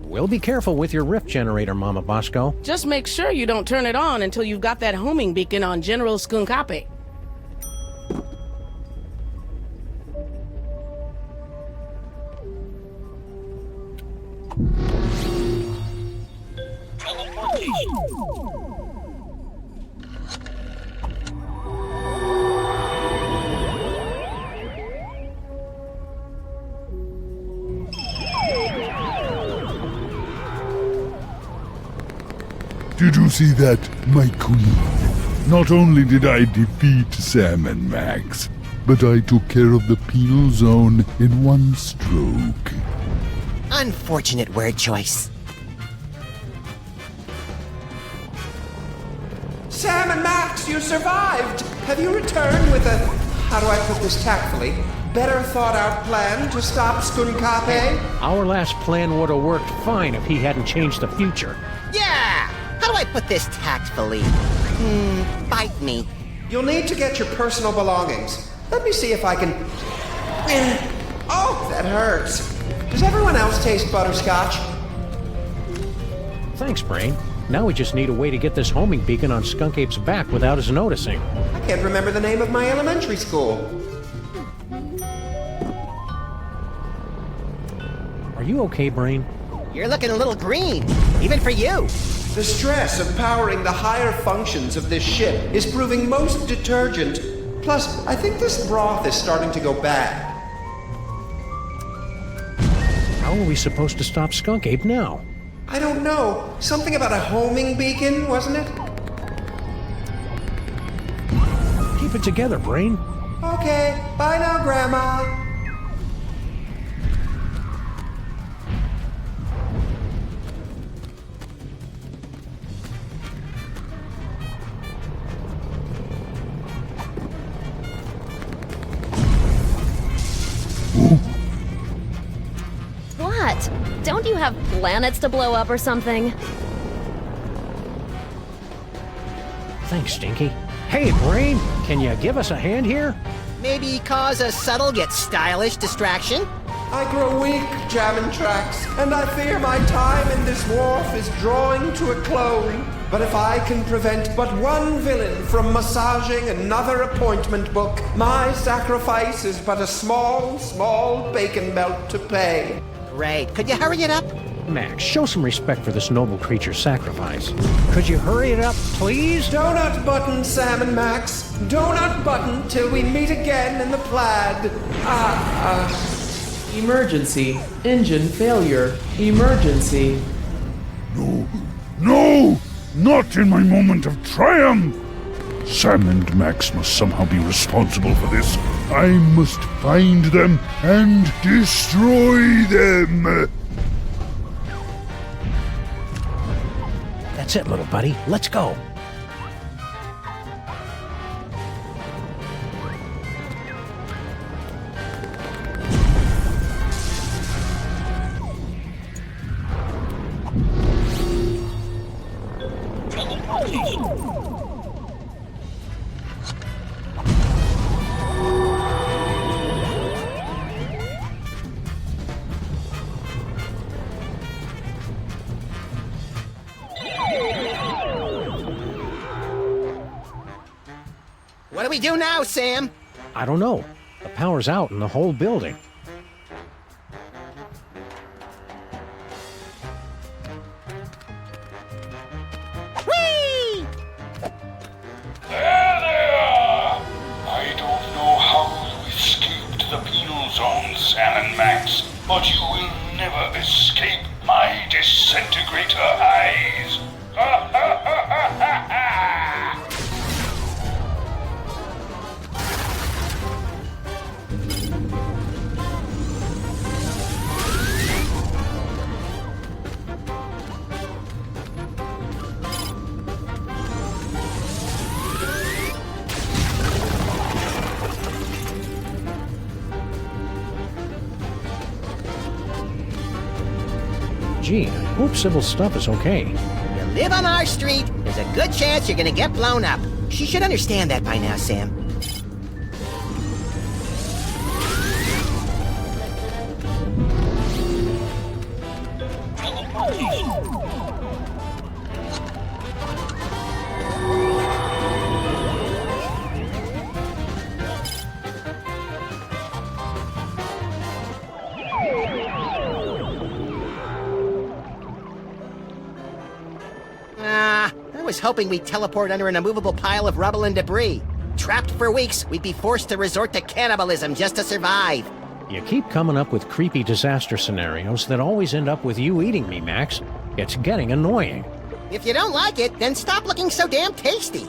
We'll be careful with your rift generator, Mama Bosco. Just make sure you don't turn it on until you've got that homing beacon on General Skunkape. Did you see that, my queen? Not only did I defeat Sam and Max, but I took care of the penal zone in one stroke. Unfortunate word choice. Sam and Max, you survived! Have you returned with a, how do I put this tactfully, better thought out plan to stop Skunkape? Our last plan would have worked fine if he hadn't changed the future. Yeah! How do I put this tactfully? Bite me. You'll need to get your personal belongings. Let me see if I can... Oh, that hurts. Does everyone else taste butterscotch? Thanks, Brain. Now we just need a way to get this homing beacon on Skunk Ape's back without us noticing. I can't remember the name of my elementary school. Are you okay, Brain? You're looking a little green, even for you. The stress of powering the higher functions of this ship is proving most detergent. Plus, I think this broth is starting to go bad. How are we supposed to stop Skunk Ape now? I don't know. Something about a homing beacon, wasn't it? Keep it together, Brain. Okay, bye now, Grandma. What? Don't you have planets to blow up or something? Thanks, Stinky. Hey, Brain, can you give us a hand here? Maybe cause a subtle yet stylish distraction? I grow weak, jamming tracks, and I fear my time in this wharf is drawing to a close. But if I can prevent but one villain from massaging another appointment book, my sacrifice is but a small, small bacon belt to pay. Great. Could you hurry it up? Max, show some respect for this noble creature's sacrifice. Could you hurry it up, please? Donut button, Sam and Max. Donut button till we meet again in the plaid. Emergency. Engine failure. Emergency. No! No! Not in my moment of triumph! Sam and Max must somehow be responsible for this. I must find them and destroy them! That's it, little buddy. Let's go. What do we do now, Sam? I don't know. The power's out in the whole building. Whee! There! I don't know how you escaped the penal zone, Sam and Max, but you will never escape my disintegrator eyes. Ha ha ha ha ha ha! Gee, I hope Sybil's stuff is okay. You live on our street, there's a good chance you're gonna get blown up. She should understand that by now, Sam. I was hoping we'd teleport under an immovable pile of rubble and debris. Trapped for weeks, we'd be forced to resort to cannibalism just to survive. You keep coming up with creepy disaster scenarios that always end up with you eating me, Max. It's getting annoying. If you don't like it, then stop looking so damn tasty.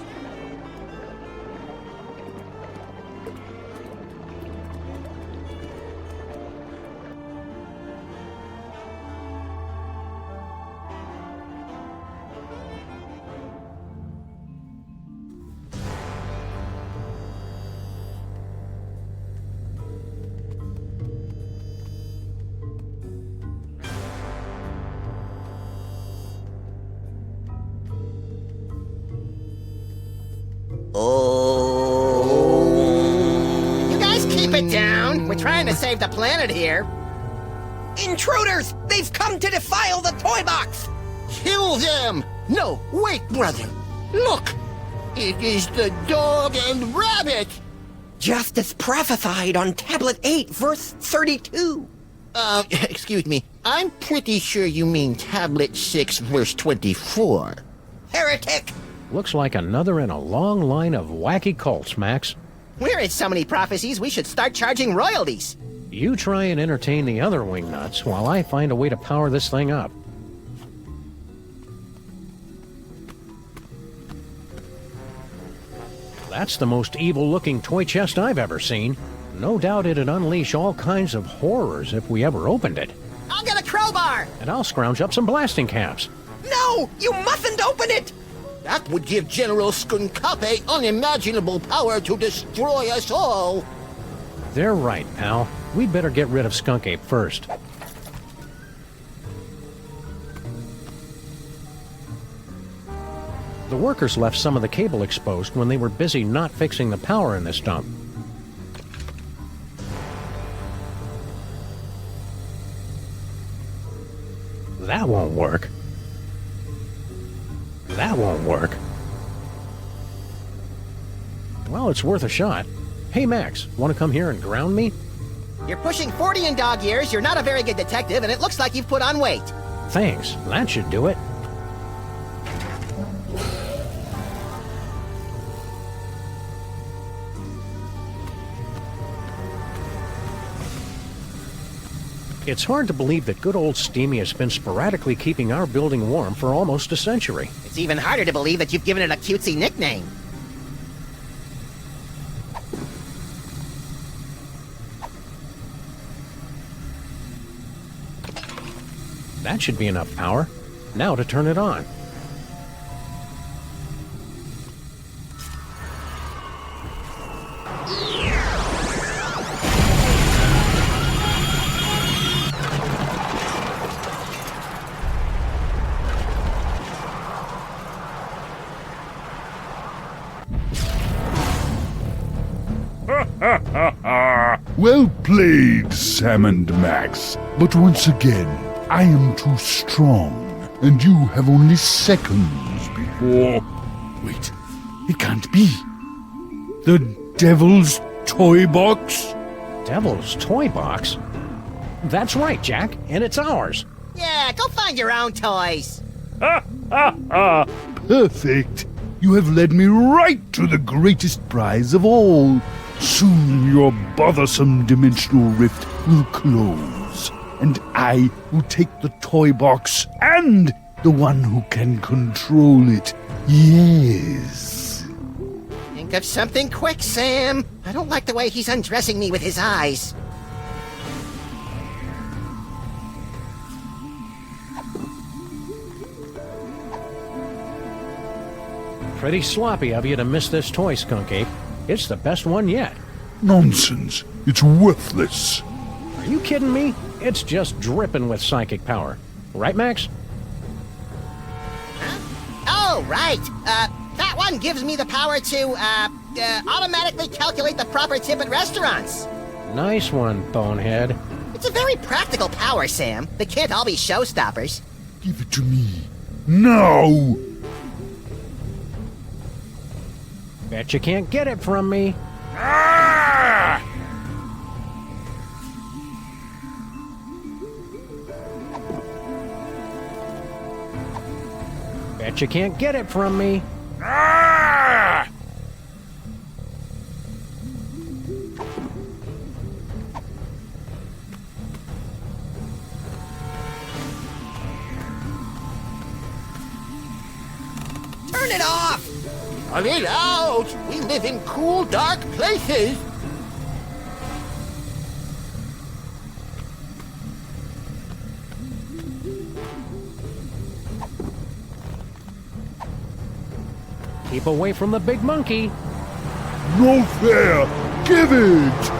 Oh. You guys keep it down. We're trying to save the planet here. Intruders! They've come to defile the toy box! Kill them! No, wait, brother. Look! It is the dog and rabbit! Just as prophesied on Tablet 8, verse 32. Excuse me. I'm pretty sure you mean Tablet 6, verse 24. Heretic! Looks like another in a long line of wacky cults, Max. We're in so many prophecies, we should start charging royalties. You try and entertain the other wingnuts while I find a way to power this thing up. That's the most evil-looking toy chest I've ever seen. No doubt it'd unleash all kinds of horrors if we ever opened it. I'll get a crowbar! And I'll scrounge up some blasting caps. No! You mustn't open it! That would give General Skunkape unimaginable power to destroy us all. They're right, pal. We'd better get rid of Skunk Ape first. The workers left some of the cable exposed when they were busy not fixing the power in this dump. That won't work. That won't work. Well, it's worth a shot. Hey, Max, want to come here and ground me? You're pushing 40 in dog years, you're not a very good detective, and it looks like you've put on weight. Thanks. That should do it. It's hard to believe that good old Steamy has been sporadically keeping our building warm for almost a century. It's even harder to believe that you've given it a cutesy nickname. That should be enough power. Now to turn it on. Well played, Sam and Max. But once again, I am too strong, and you have only seconds before... Wait, it can't be. The Devil's Toy Box? Devil's Toy Box? That's right, Jack, and it's ours. Yeah, go find your own toys. Perfect. You have led me right to the greatest prize of all. Soon your bothersome dimensional rift will close, and I will take the toy box and the one who can control it. Yes. Think of something quick, Sam. I don't like the way he's undressing me with his eyes. Pretty sloppy of you to miss this toy, Skunk Ape. It's the best one yet. Nonsense. It's worthless. Are you kidding me? It's just dripping with psychic power. Right, Max? Oh, right. That one gives me the power to, automatically calculate the proper tip at restaurants. Nice one, Bonehead. It's a very practical power, Sam. They can't all be showstoppers. Give it to me. Now! Bet you can't get it from me. Ah! Bet you can't get it from me. Ah! Turn it off! Cut it out! We live in cool, dark places! Keep away from the big monkey. No fair! Give it!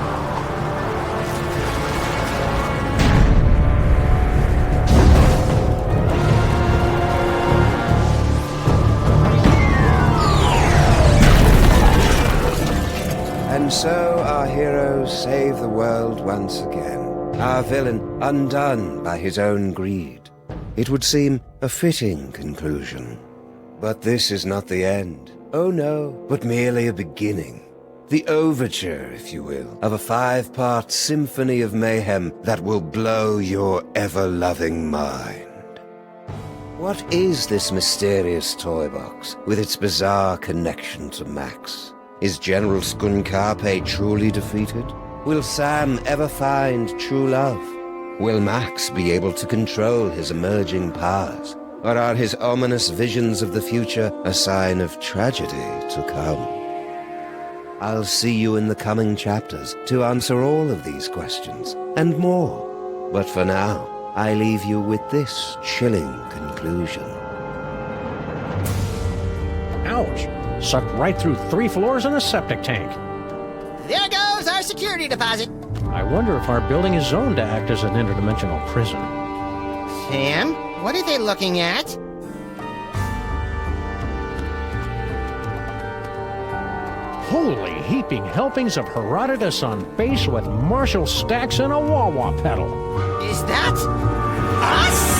And so our hero saved the world once again, our villain undone by his own greed. It would seem a fitting conclusion. But this is not the end. Oh no, but merely a beginning. The overture, if you will, of a 5-part symphony of mayhem that will blow your ever-loving mind. What is this mysterious toy box with its bizarre connection to Max? Is General Skunkape truly defeated? Will Sam ever find true love? Will Max be able to control his emerging powers? Or are his ominous visions of the future a sign of tragedy to come? I'll see you in the coming chapters to answer all of these questions, and more. But for now, I leave you with this chilling conclusion. Ouch! Sucked right through 3 floors and a septic tank. There goes our security deposit. I wonder if our building is zoned to act as an interdimensional prison. Sam, what are they looking at? Holy heaping helpings of Herodotus on base with Marshall stacks and a wah-wah pedal. Is that... us?